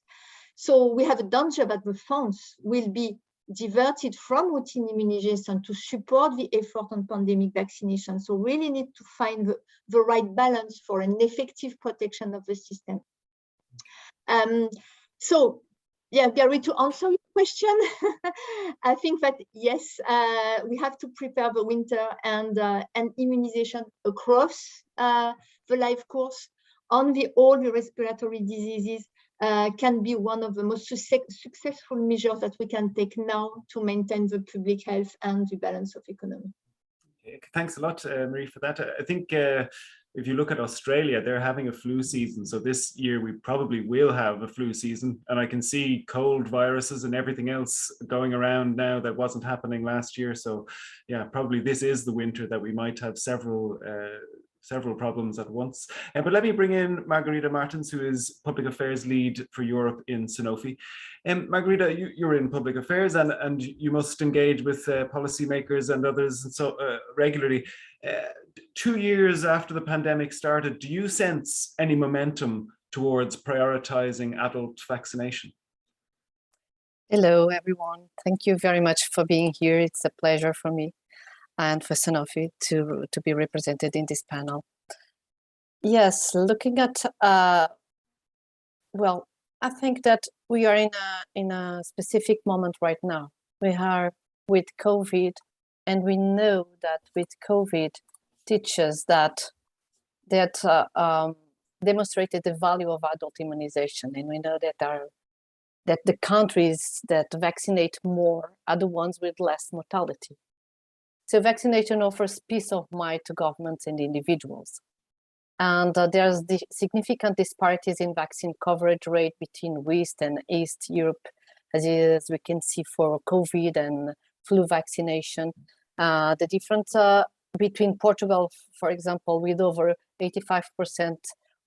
So we have a danger that the funds will be diverted from routine immunization to support the effort on pandemic vaccination. So really need to find the right balance for an effective protection of the system. So yeah, Gary, to answer your question, I think that yes, we have to prepare the winter and immunization across the life course on all the respiratory diseases. Can be one of the most successful measures that we can take now to maintain the public health and the balance of economy. Okay, thanks a lot, Marie, for that. I think if you look at Australia, they're having a flu season. So this year we probably will have a flu season. And I can see cold viruses and everything else going around now that wasn't happening last year. So yeah, probably this is the winter that we might have several problems at once. But let me bring in Margarita Martins, who is Public Affairs Lead for Europe in Sanofi. Margarita, you're in public affairs and you must engage with policymakers and others and so regularly. 2 years after the pandemic started, do you sense any momentum towards prioritizing adult vaccination? Hello, everyone. Thank you very much for being here. It's a pleasure for me and for Sanofi to be represented in this panel. Yes, looking at, well, I think that we are in a specific moment right now. We are with COVID, and we know that with COVID teaches that demonstrated the value of adult immunization, and we know that the countries that vaccinate more are the ones with less mortality. So vaccination offers peace of mind to governments and individuals. And there's the significant disparities in vaccine coverage rate between West and East Europe, as we can see for COVID and flu vaccination. The different between Portugal, for example, with over 85%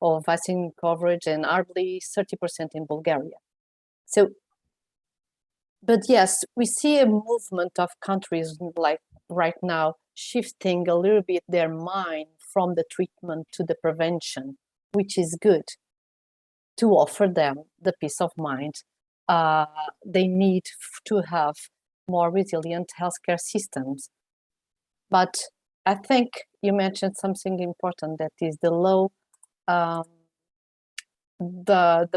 of vaccine coverage and hardly 30% in Bulgaria. So, but yes, we see a movement of countries like right now shifting a little bit their mind from the treatment to the prevention, which is good, to offer them the peace of mind they need to have more resilient healthcare systems. But I think you mentioned something important, that is the low, the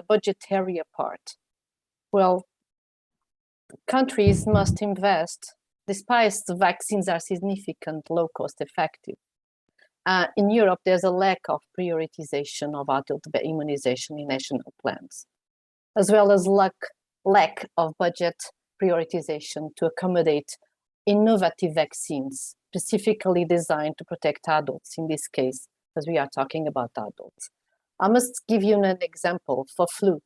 budgetary part. Well, countries must invest, despite the vaccines are significant, low cost effective. In Europe, there's a lack of prioritization of adult immunization in national plans, as well as lack of budget prioritization to accommodate innovative vaccines, specifically designed to protect adults, in this case, as we are talking about adults. I must give you an example for flu.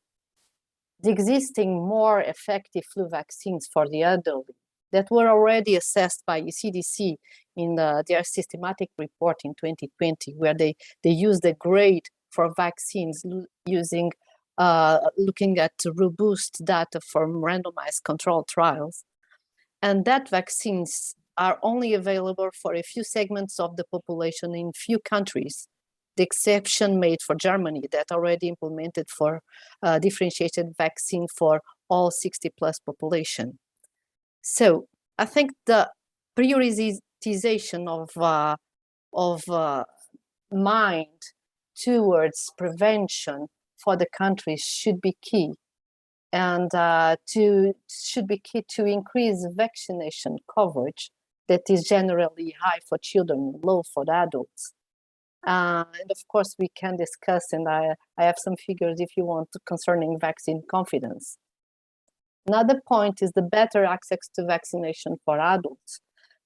The existing more effective flu vaccines for the elderly that were already assessed by CDC in their systematic report in 2020, where they used a grade for vaccines using looking at robust data from randomized controlled trials. And that vaccines are only available for a few segments of the population in few countries. The exception made for Germany that already implemented for differentiated vaccine for all 60 plus population. So I think the prioritization of mind towards prevention for the countries should be key, and should be key to increase vaccination coverage that is generally high for children, low for the adults. And of course, we can discuss, and I have some figures if you want, concerning vaccine confidence. Another point is the better access to vaccination for adults,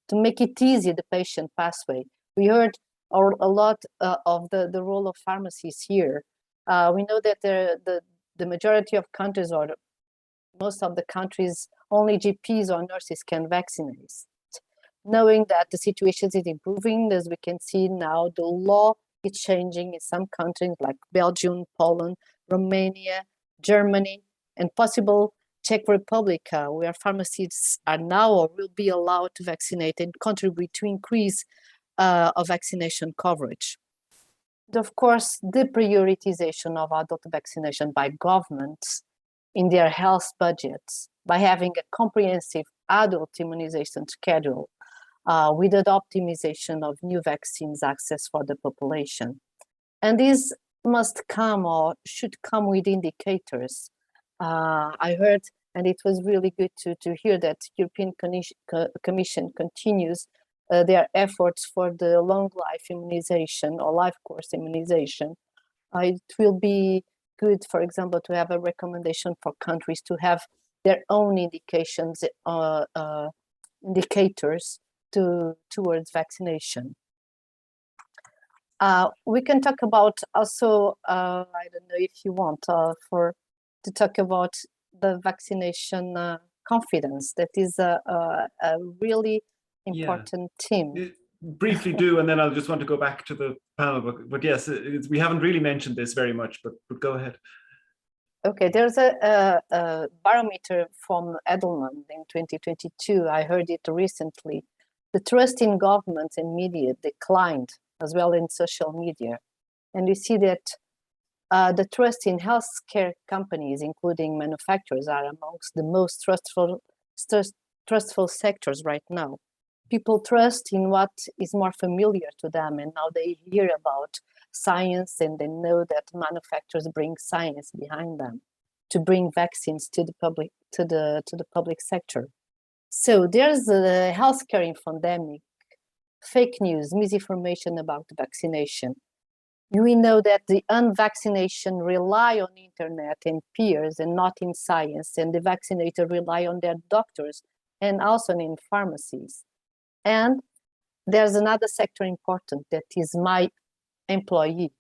to make it easy, the patient pathway. We heard a lot of the role of pharmacies here. We know that the majority of countries, or most of the countries, only GPs or nurses can vaccinate. Knowing that the situation is improving, as we can see now, the law is changing in some countries like Belgium, Poland, Romania, Germany, and possible Czech Republic, where pharmacists are now or will be allowed to vaccinate and contribute to increase of vaccination coverage. And of course, the prioritization of adult vaccination by governments in their health budgets, by having a comprehensive adult immunization schedule, with the optimization of new vaccines access for the population. And this must come, or should come, with indicators. I heard, and it was really good to hear that European Commission continues their efforts for the long life immunization or life course immunization. It will be good, for example, to have a recommendation for countries to have their own indications, indicators towards vaccination. We can talk about also, I don't know if you want to talk about the vaccination confidence. That is a really important theme. Briefly do, and then I'll just want to go back to the panel. But yes, we haven't really mentioned this very much, but go ahead. Okay, there's a barometer from Edelman in 2022. I heard it recently. The trust in governments and media declined, as well in social media. And you see that the trust in healthcare companies, including manufacturers, are amongst the most trustful sectors right now. People trust in what is more familiar to them, and now they hear about science, and they know that manufacturers bring science behind them to bring vaccines to the public, to the public sector. So there's a healthcare infodemic, fake news, misinformation about vaccination. We know that the unvaccinated rely on internet and peers and not in science, and the vaccinated rely on their doctors and also in pharmacies. And there's another sector important, that is my employee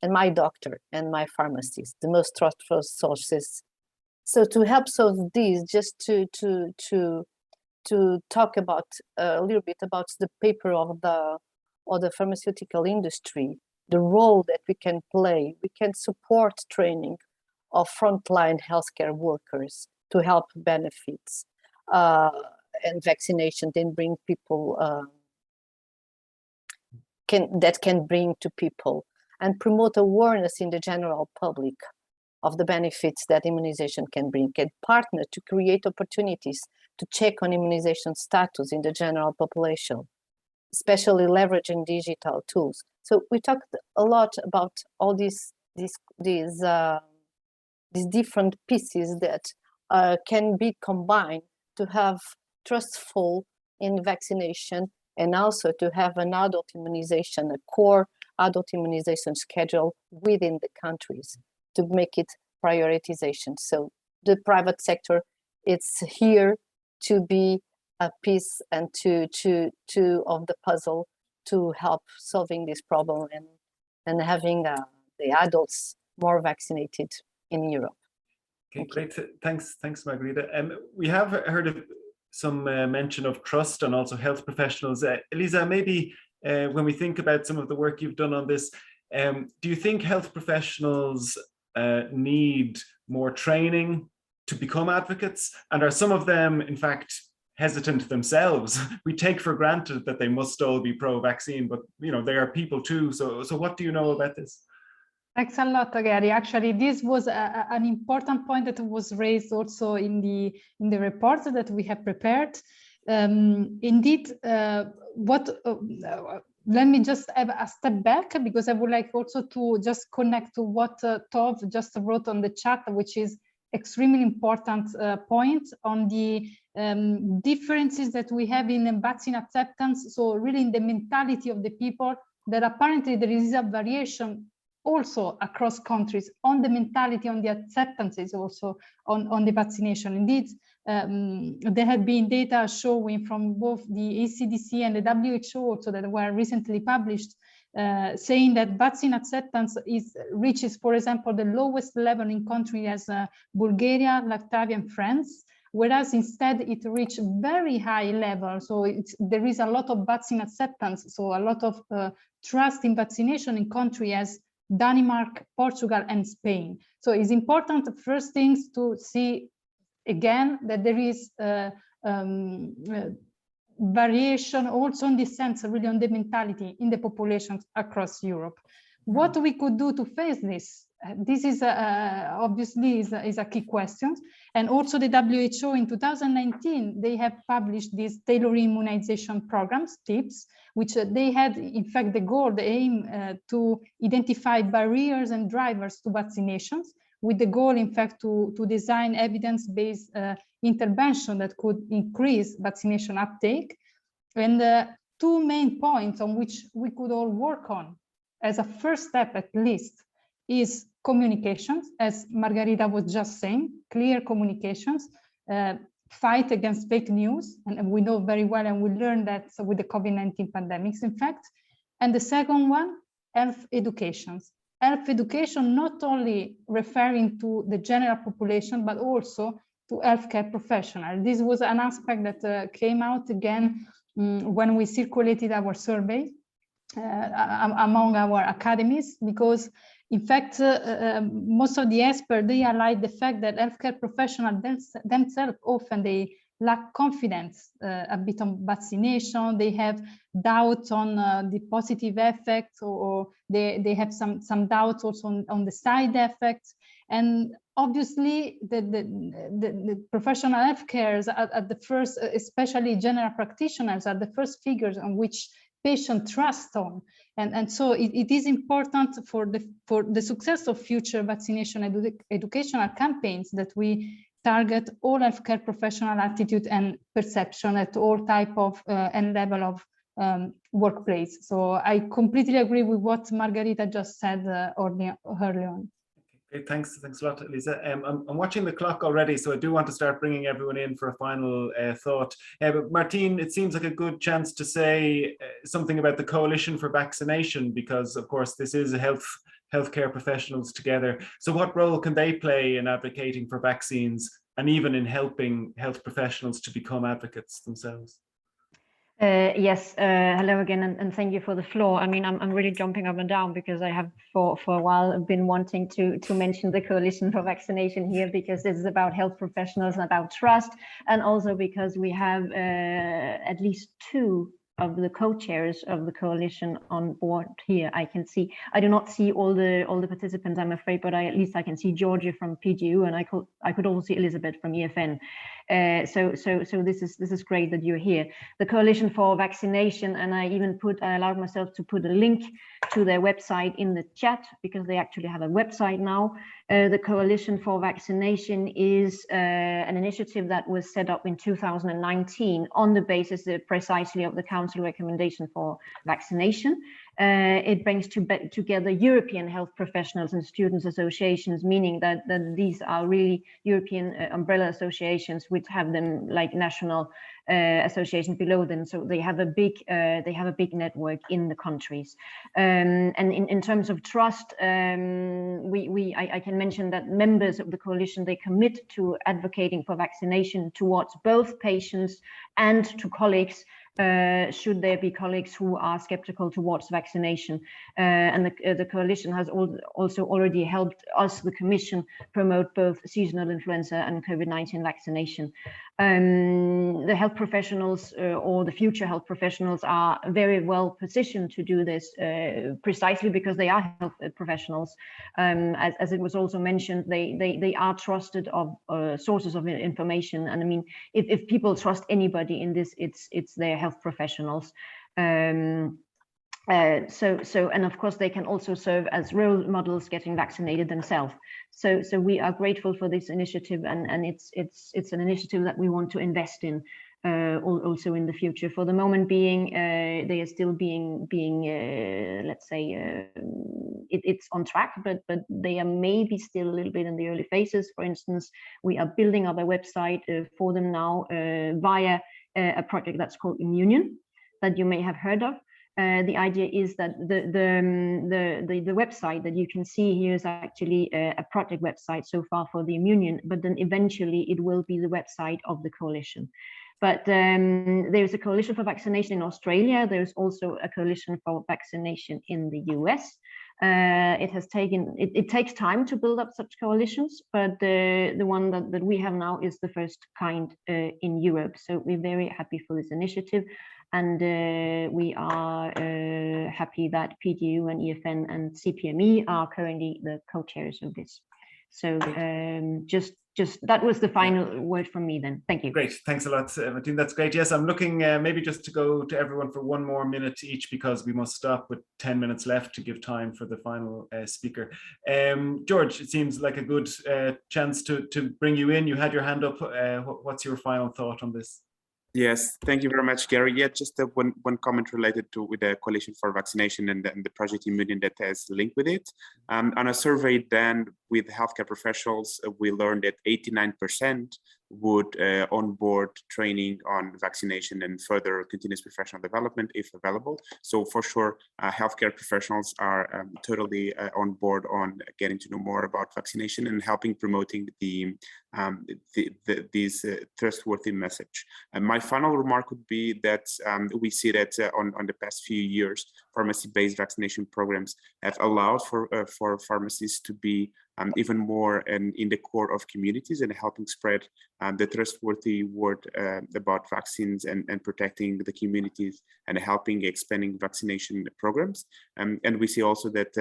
and my doctor and my pharmacist, the most trustful sources. So to help solve these, just to to talk about a little bit about the paper of the pharmaceutical industry, the role that we can play. We can support training of frontline healthcare workers to help benefits and vaccination, then bring people can bring to people, and promote awareness in the general public of the benefits that immunization can bring, can partner to create opportunities to check on immunization status in the general population, especially leveraging digital tools. So we talked a lot about all these different pieces that can be combined to have trustful in vaccination, and also to have an adult immunization, a core adult immunization schedule within the countries to make it prioritization. So the private sector, it's here to be a piece and to of the puzzle to help solving this problem and having the adults more vaccinated in Europe. Okay, great. Thanks, Margarita. We have heard of some mention of trust and also health professionals. Elisa, maybe when we think about some of the work you've done on this, do you think health professionals need more training to become advocates? And are some of them, in fact, hesitant themselves? We take for granted that they must all be pro-vaccine, but they are people too. So what do you know about this? Thanks a lot, Gary. Actually, this was an important point that was raised also in the report that we have prepared. Indeed, let me just have a step back, because I would like also to just connect to what Tove just wrote on the chat, which is extremely important point on the differences that we have in vaccine acceptance. So really in the mentality of the people, that apparently there is a variation also across countries on the mentality, on the acceptances also on the vaccination. Indeed, there have been data showing from both the ECDC and the WHO also that were recently published, saying that vaccine acceptance reaches, for example, the lowest level in countries as Bulgaria, Latvia, and France, whereas instead it reached very high level. So there is a lot of vaccine acceptance, so a lot of trust in vaccination in countries as Denmark, Portugal, and Spain. So it's important, first things, to see again that there is variation also in this sense, really on the mentality in the populations across Europe. What we could do to face this? This is obviously is a key question. And also the WHO in 2019, they have published these tailored immunization programs, TIPS, which they had, in fact, the goal, the aim to identify barriers and drivers to vaccinations, with the goal, in fact, to design evidence-based intervention that could increase vaccination uptake. And two main points on which we could all work on as a first step, at least, is communications, as Margarita was just saying, clear communications, fight against fake news, and we know very well, and we learned that with the COVID-19 pandemics, in fact. And the second one, health education. Health education, not only referring to the general population, but also to healthcare professionals. This was an aspect that came out again when we circulated our survey among our academies, because in fact, most of the experts, they highlight the fact that healthcare professionals themselves often they lack confidence a bit on vaccination. They have doubts on the positive effects, or they have some doubts also on the side effects. And obviously, the professional healthcare at the first, especially general practitioners, are the first figures on which patient trust on, and so it is important for the success of future vaccination educational campaigns that we target all healthcare professional attitude and perception at all type of and level of workplace. So I completely agree with what Margarita just said early on. Okay, thanks a lot, Elisa. I'm watching the clock already, so I do want to start bringing everyone in for a final thought. But Martine, it seems like a good chance to say something about the Coalition for Vaccination, because of course this is a healthcare professionals together. So what role can they play in advocating for vaccines and even in helping health professionals to become advocates themselves? Yes, hello again, and thank you for the floor. I mean, I'm really jumping up and down because I have for a while been wanting to mention the Coalition for Vaccination here, because this is about health professionals and about trust, and also because we have at least two of the co-chairs of the coalition on board here. I do not see all the participants, I'm afraid, but at least I can see Georgia from PGU, and I could also see Elizabeth from EFN. So this is great that you're here. The Coalition for Vaccination, and I allowed myself to put a link to their website in the chat, because they actually have a website now. The Coalition for Vaccination is an initiative that was set up in 2019 on the basis precisely of the Council recommendation for vaccination. It brings together European health professionals and students associations, meaning that these are really European umbrella associations which have them like national associations below them. So they have a big network in the countries. And in terms of trust, I can mention that members of the coalition, they commit to advocating for vaccination towards both patients and to colleagues, should there be colleagues who are skeptical towards vaccination. And the coalition has also already helped us, the Commission, promote both seasonal influenza and COVID-19 vaccination. The health professionals or the future health professionals are very well positioned to do this, precisely because they are health professionals. As it was also mentioned, they are trusted of sources of information. And I mean, if people trust anybody in this, it's their health professionals. And of course they can also serve as role models getting vaccinated themselves. So we are grateful for this initiative, and it's an initiative that we want to invest in also in the future. For the moment being, they are still being let's say it's on track, but they are maybe still a little bit in the early phases. For instance, we are building up a website for them now via a project that's called Immunion, that you may have heard of. The idea is that the website that you can see here is actually a project website so far for the Immunion, but then eventually it will be the website of the coalition. But there's a coalition for vaccination in Australia. There's also a coalition for vaccination in the US. It takes time to build up such coalitions, but the one that we have now is the first kind in Europe. So we're very happy for this initiative. And we are happy that PGU and EFN and CPME are currently the co-chairs of this. So just that was the final word from me then. Thank you. Great, thanks a lot, Martine. That's great. Yes, I'm looking maybe just to go to everyone for one more minute each, because we must stop with 10 minutes left to give time for the final speaker. George, it seems like a good chance to bring you in. You had your hand up. What's your final thought on this? Yes, thank you very much, Gary. Yeah, just one comment related with the Coalition for Vaccination and the project Immunion that has linked with it. On a survey done with healthcare professionals, we learned that 89% would onboard training on vaccination and further continuous professional development if available. So for sure, healthcare professionals are totally on board on getting to know more about vaccination and helping promoting this trustworthy message. And my final remark would be that we see that on the past few years, pharmacy-based vaccination programs have allowed for pharmacies to be even more in the core of communities and helping spread the trustworthy word about vaccines and protecting the communities and helping expanding vaccination programs. And we see also that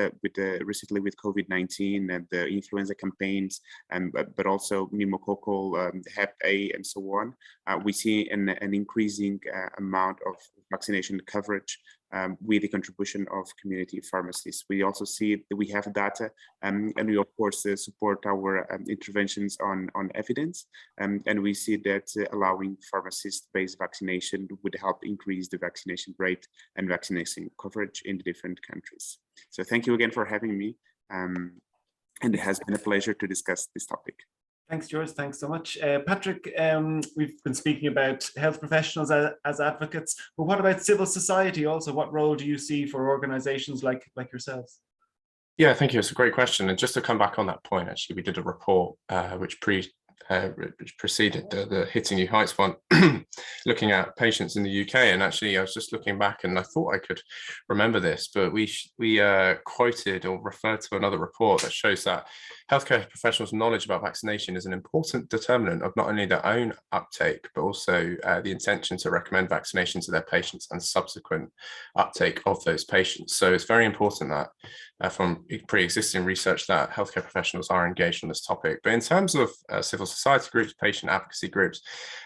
recently with COVID-19 and the influenza campaigns, but also pneumococcal, Hep A, and so on, we see an increasing amount of vaccination coverage with the contribution of community pharmacists. We also see that we have data, and we of course support our interventions on evidence, and we see that allowing pharmacist-based vaccination would help increase the vaccination rate and vaccination coverage in the different countries. So thank you again for having me, and it has been a pleasure to discuss this topic. Thanks, George. Thanks so much. Patrick, we've been speaking about health professionals as advocates, but what about civil society also? What role do you see for organizations like yourselves? Yeah, thank you. It's a great question. And just to come back on that point, actually, we did a report which which preceded the Hitting New Heights one, looking at patients in the UK. And actually, I was just looking back and I thought I could remember this, but we quoted or referred to another report that shows that healthcare professionals' knowledge about vaccination is an important determinant of not only their own uptake, but also the intention to recommend vaccination to their patients and subsequent uptake of those patients. So it's very important that from pre-existing research that healthcare professionals are engaged on this topic. But in terms of civil society groups, patient advocacy groups,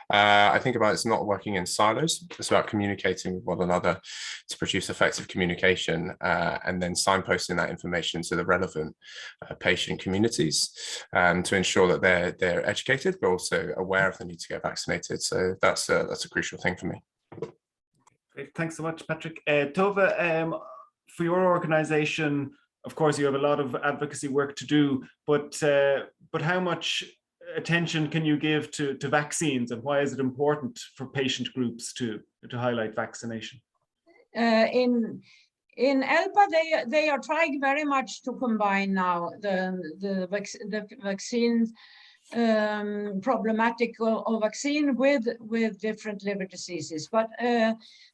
I think about it's not working in silos. It's about communicating with one another to produce effective communication and then signposting that information to the relevant patient communities to ensure that they're educated, but also aware of the need to get vaccinated. So that's a crucial thing for me. Great. Thanks so much, Patrick. Tove, for your organization, of course, you have a lot of advocacy work to do, but how much attention can you give to vaccines, and why is it important for patient groups to highlight vaccination? In ELPA, they are trying very much to combine now the vaccines problematic of vaccine with different liver diseases. But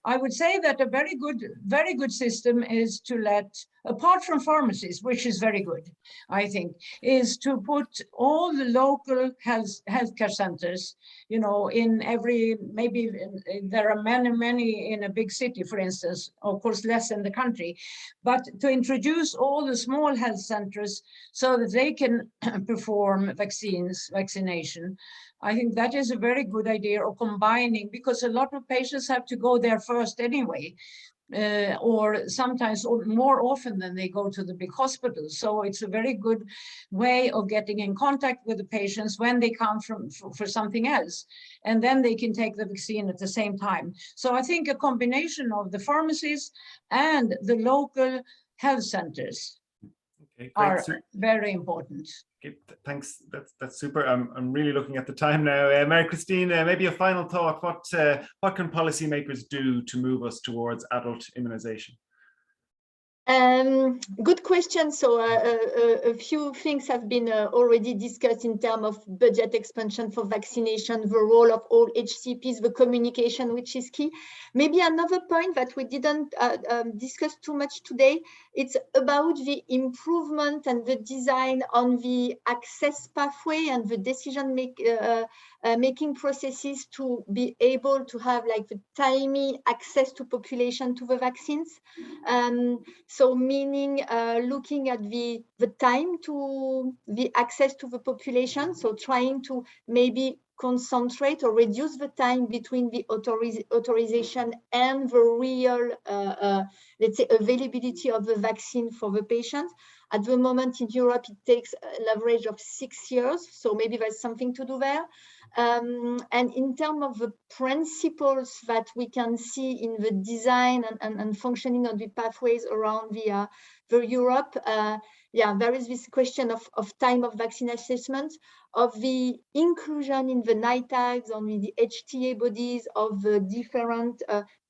I would say that a very good system is to let, apart from pharmacies, which is very good, I think, is to put all the local healthcare centers, you know, in every, maybe there are many in a big city, for instance, of course less in the country, but to introduce all the small health centers so that they can perform vaccination. I think that is a very good idea, of combining, because a lot of patients have to go there first anyway, or sometimes more often than they go to the big hospitals. So it's a very good way of getting in contact with the patients when they come for something else, and then they can take the vaccine at the same time. So I think a combination of the pharmacies and the local health centers are very important. Okay, thanks. That's super. I'm really looking at the time now. Mary-Christine, maybe a final thought. What can policymakers do to move us towards adult immunization? Good question. So a few things have been already discussed in terms of budget expansion for vaccination, the role of all HCPs, the communication, which is key. Maybe another point that we didn't discuss too much today, it's about the improvement and the design on the access pathway and the decision making processes to be able to have like the timely access to population to the vaccines. So meaning looking at the time to the access to the population, so trying to maybe concentrate or reduce the time between the authorization and the real, let's say, availability of the vaccine for the patient. At the moment in Europe, it takes an average of 6 years, so maybe there's something to do there. And in terms of the principles that we can see in the design and functioning of the pathways around the Europe, yeah, there is this question of time of vaccine assessment, of the inclusion in the NITAGs, on the HTA bodies, of the different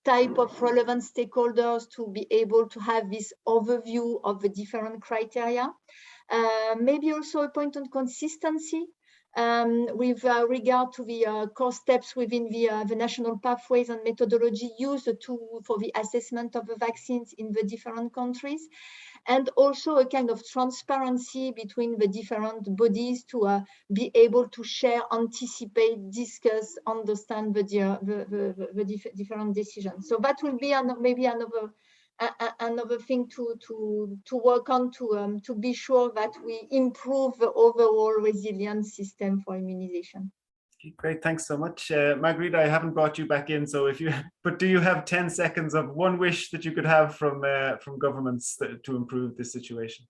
type of relevant stakeholders to be able to have this overview of the different criteria. Maybe also a point on consistency with regard to the core steps within the national pathways and methodology used for the assessment of the vaccines in the different countries, and also a kind of transparency between the different bodies to be able to share, anticipate, discuss, understand the different decisions. So that will be maybe another thing to work on to be sure that we improve the overall resilient system for immunization. Great, thanks so much. Margarita, I haven't brought you back in, so but do you have 10 seconds of one wish that you could have from governments to improve this situation?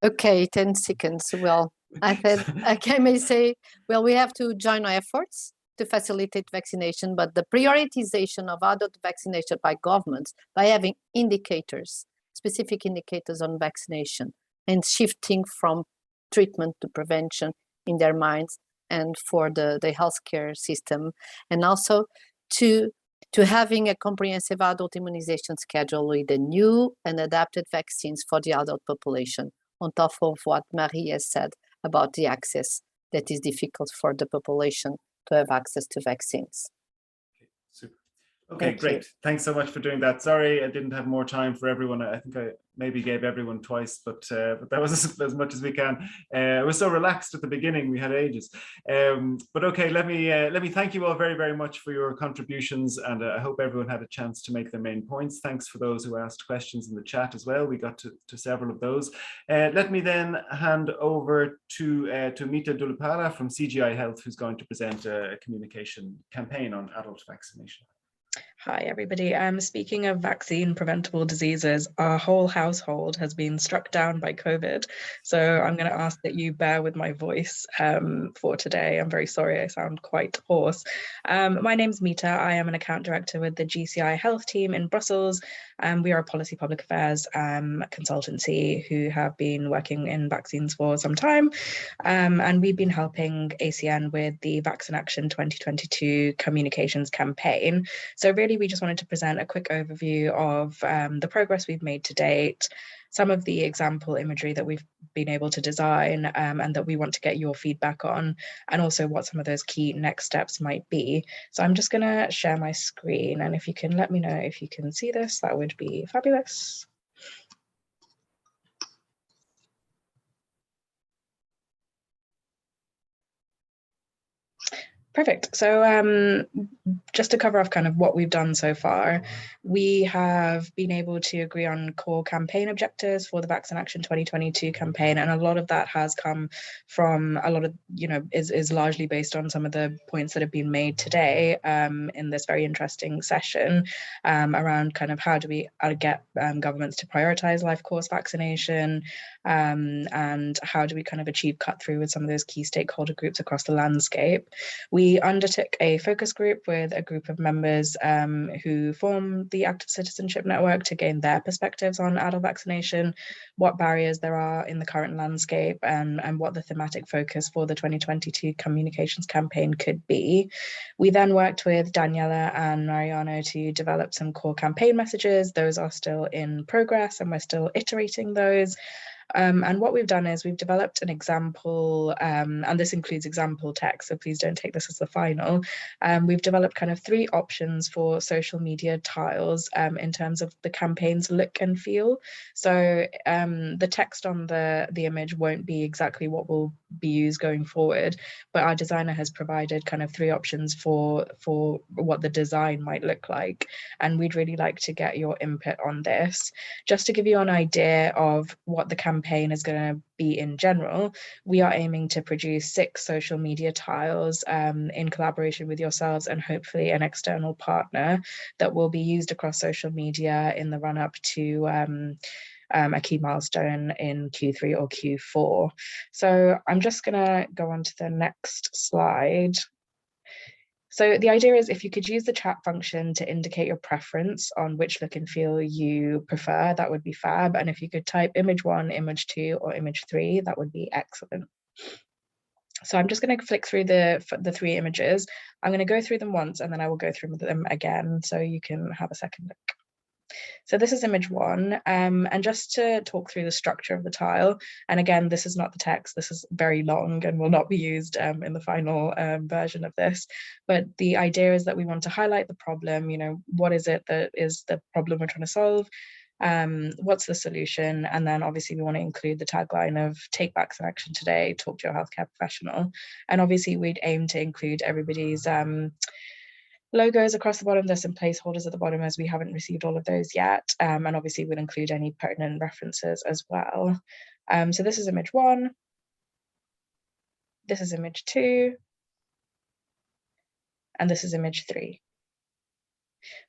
Okay, 10 seconds. Well, I may say, well, we have to join our efforts to facilitate vaccination, but the prioritization of adult vaccination by governments, by having indicators, specific indicators on vaccination, and shifting from treatment to prevention in their minds and for the healthcare system, and also to having a comprehensive adult immunization schedule with the new and adapted vaccines for the adult population, on top of what Marie has said about the access that is difficult for the population to have access to vaccines. Super. Okay, great. Thanks so much for doing that. Sorry, I didn't have more time for everyone. I think I maybe gave everyone twice, but that was as much as we can. It was so relaxed at the beginning; we had ages. But okay, let me thank you all very, very much for your contributions, and I hope everyone had a chance to make their main points. Thanks for those who asked questions in the chat as well. We got to several of those. Let me then hand over to Mita Dulupala from CGI Health, who's going to present a communication campaign on adult vaccination. Hi, everybody. Speaking of vaccine preventable diseases, our whole household has been struck down by COVID. So I'm going to ask that you bear with my voice for today. I'm very sorry, I sound quite hoarse. My name's Mita. I am an account director with the GCI Health team in Brussels. We are a policy public affairs consultancy who have been working in vaccines for some time. And we've been helping ACN with the Vaccination 2022 communications campaign. So really, we just wanted to present a quick overview of the progress we've made to date, some of the example imagery that we've been able to design and that we want to get your feedback on, and also what some of those key next steps might be. So I'm just going to share my screen, and if you can let me know if you can see this, that would be fabulous. Perfect. So just to cover off kind of what we've done so far, we have been able to agree on core campaign objectives for the Vaccination 2022 campaign. And a lot of that has come from a lot of, is largely based on some of the points that have been made today in this very interesting session around kind of how do we get governments to prioritize life course vaccination and how do we kind of achieve cut through with some of those key stakeholder groups across the landscape. We undertook a focus group with a group of members who form the Active Citizenship Network to gain their perspectives on adult vaccination, what barriers there are in the current landscape, and what the thematic focus for the 2022 communications campaign could be. We then worked with Daniela and Mariano to develop some core campaign messages. Those are still in progress and we're still iterating those. And what we've done is we've developed an example, and this includes example text, so please don't take this as the final. We've developed kind of 3 options for social media tiles in terms of the campaign's look and feel. So the text on the image won't be exactly what will be used going forward, but our designer has provided kind of 3 options for what the design might look like. And we'd really like to get your input on this. Just to give you an idea of what the campaign is going to be in general, we are aiming to produce 6 social media tiles in collaboration with yourselves and hopefully an external partner that will be used across social media in the run-up to a key milestone in Q3 or Q4. So I'm just going to go on to the next slide. So the idea is if you could use the chat function to indicate your preference on which look and feel you prefer, that would be fab. And if you could type image 1, image 2, or image 3, that would be excellent. So I'm just going to flick through the 3 images. I'm going to go through them once and then I will go through them again so you can have a second look. So this is image 1, and just to talk through the structure of the tile, and again, this is not the text, this is very long and will not be used in the final version of this, but the idea is that we want to highlight the problem, what is it that is the problem we're trying to solve, what's the solution, and then obviously we want to include the tagline of take vaccination today, talk to your healthcare professional, and obviously we'd aim to include everybody's logos across the bottom. There's some placeholders at the bottom as we haven't received all of those yet, and obviously we'll include any pertinent references as well. So this is image 1, this is image 2, and this is image 3.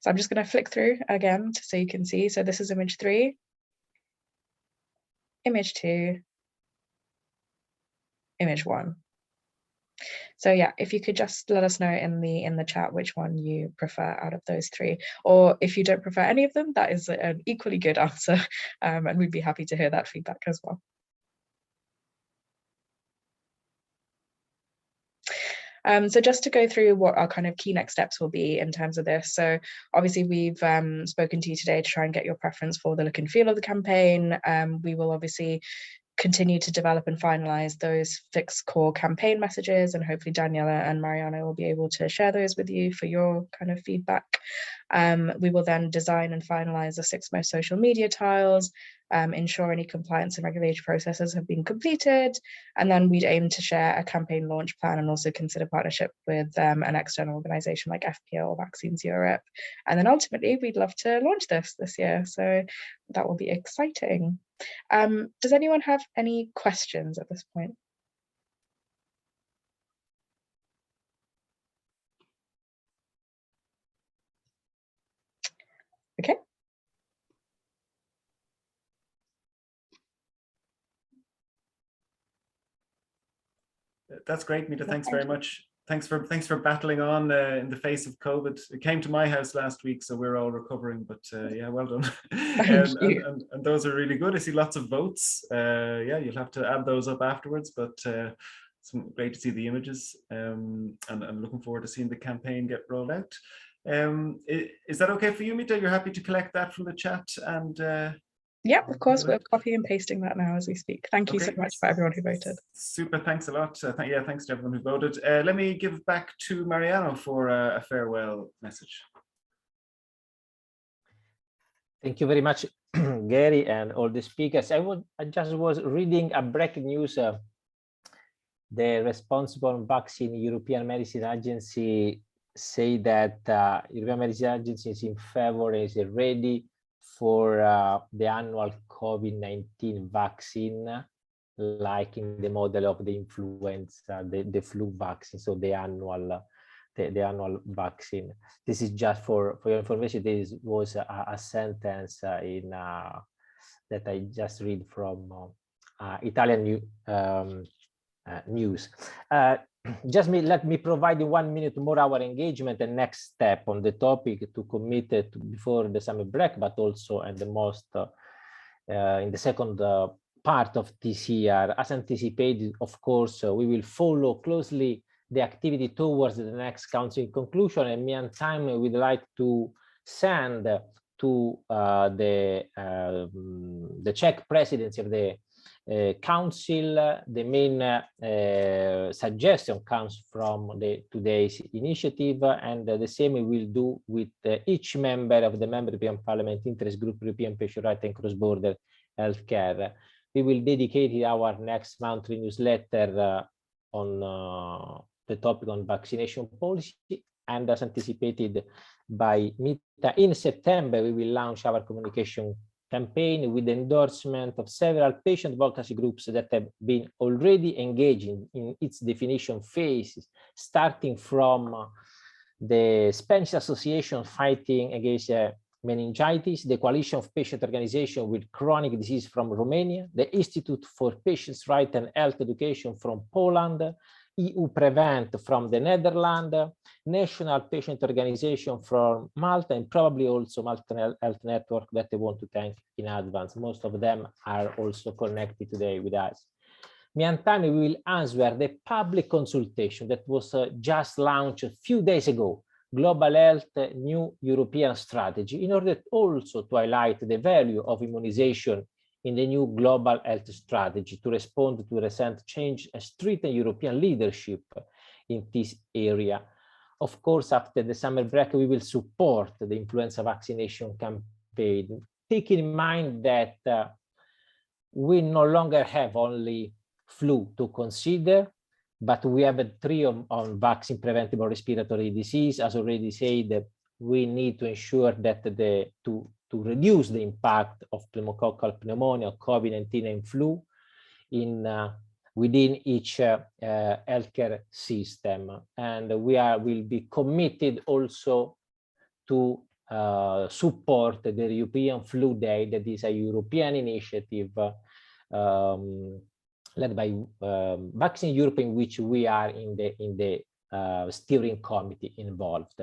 So I'm just going to flick through again so you can see. So this is image 3, image 2, image 1. So yeah, if you could just let us know in the chat which one you prefer out of those 3, or if you don't prefer any of them, that is an equally good answer, and we'd be happy to hear that feedback as well. So just to go through what our kind of key next steps will be in terms of this. So obviously we've spoken to you today to try and get your preference for the look and feel of the campaign. We will obviously continue to develop and finalize those fixed core campaign messages, and hopefully Daniela and Mariana will be able to share those with you for your kind of feedback. We will then design and finalize the 6 most social media tiles, ensure any compliance and regulatory processes have been completed, and then we'd aim to share a campaign launch plan and also consider partnership with an external organization like FPL or Vaccines Europe. And then ultimately we'd love to launch this year, so that will be exciting. Does anyone have any questions at this point? Okay. That's great, Mita. Thanks very much. Thanks for battling on in the face of COVID. It came to my house last week, so we're all recovering. But yeah, well done. And those are really good. I see lots of votes. Yeah, you'll have to add those up afterwards. But it's great to see the images, and looking forward to seeing the campaign get rolled out. Is that okay for you, Mita? You're happy to collect that from the chat and. Yeah, of course, we're copying and pasting that now as we speak. Thank you so much for everyone who voted. Super, thanks a lot. Yeah, thanks to everyone who voted. Let me give back to Mariano for a farewell message. Thank you very much, Gary, and all the speakers. I just was reading a breaking news. The responsible vaccine European Medicine Agency say that European Medicine Agency is in favor, is ready for the annual COVID-19 vaccine, like in the model of the influenza, the flu vaccine, so the annual vaccine. This is just for your information. This was a sentence in that I just read from Italian news. Let me provide in 1 minute more our engagement and next step on the topic to commit it before the summer break, but also at the most in the second part of this year. As anticipated, of course, we will follow closely the activity towards the next council conclusion. And meantime, we'd like to send to the Czech presidency of the council, the main suggestion comes from today's initiative, and the same we will do with each member of the European Parliament Interest Group, European Patient Rights and Cross-Border Healthcare. We will dedicate our next monthly newsletter on the topic on vaccination policy, and as anticipated by Mita, in September we will launch our communication campaign with the endorsement of several patient advocacy groups that have been already engaging in its definition phase, starting from the Spanish Association Fighting Against Meningitis, the Coalition of Patient Organizations with Chronic Disease from Romania, the Institute for Patients' Rights and Health Education from Poland, EU Prevent from the Netherlands, National Patient Organization from Malta, and probably also Malta Health Network that I want to thank in advance. Most of them are also connected today with us. Meantime, we will answer the public consultation that was just launched a few days ago, Global Health New European Strategy, in order also to highlight the value of immunization in the new global health strategy to respond to recent change and strengthen European leadership in this area. Of course, after the summer break, we will support the influenza vaccination campaign, taking in mind that we no longer have only flu to consider, but we have a trio on vaccine preventable respiratory disease. As already said, we need to ensure that to reduce the impact of pneumococcal pneumonia, COVID-19 and flu within each healthcare system. And we will be committed also to support the European Flu Day, that is a European initiative led by Vaccine Europe, in which we are in the steering committee involved.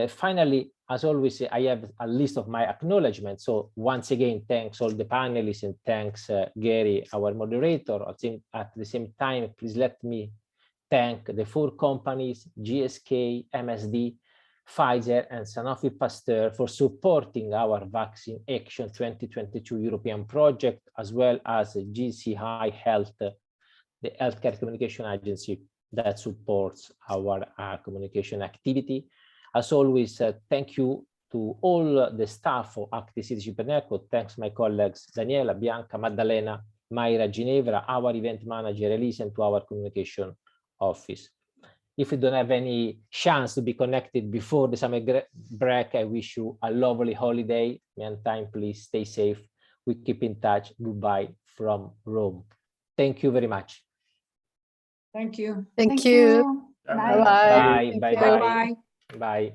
Finally, as always, I have a list of my acknowledgements. So once again, thanks all the panelists, and thanks Gary, our moderator. At the same time, please let me thank the 4 companies, GSK, MSD, Pfizer and Sanofi Pasteur for supporting our Vaccine Action 2022 European project, as well as GCI Health, the healthcare communication agency that supports our communication activity. As always, thank you to all the staff of Active Citizenship Network. Thanks my colleagues Daniela, Bianca, Maddalena, Mayra, Ginevra, our event manager Elise, and to our communication office. If you don't have any chance to be connected before the summer break, I wish you a lovely holiday. Meantime, please stay safe. We keep in touch. Goodbye from Rome. Thank you very much. Thank you. Thank you. Bye. Bye-bye. Bye. Thank you. Bye. Bye.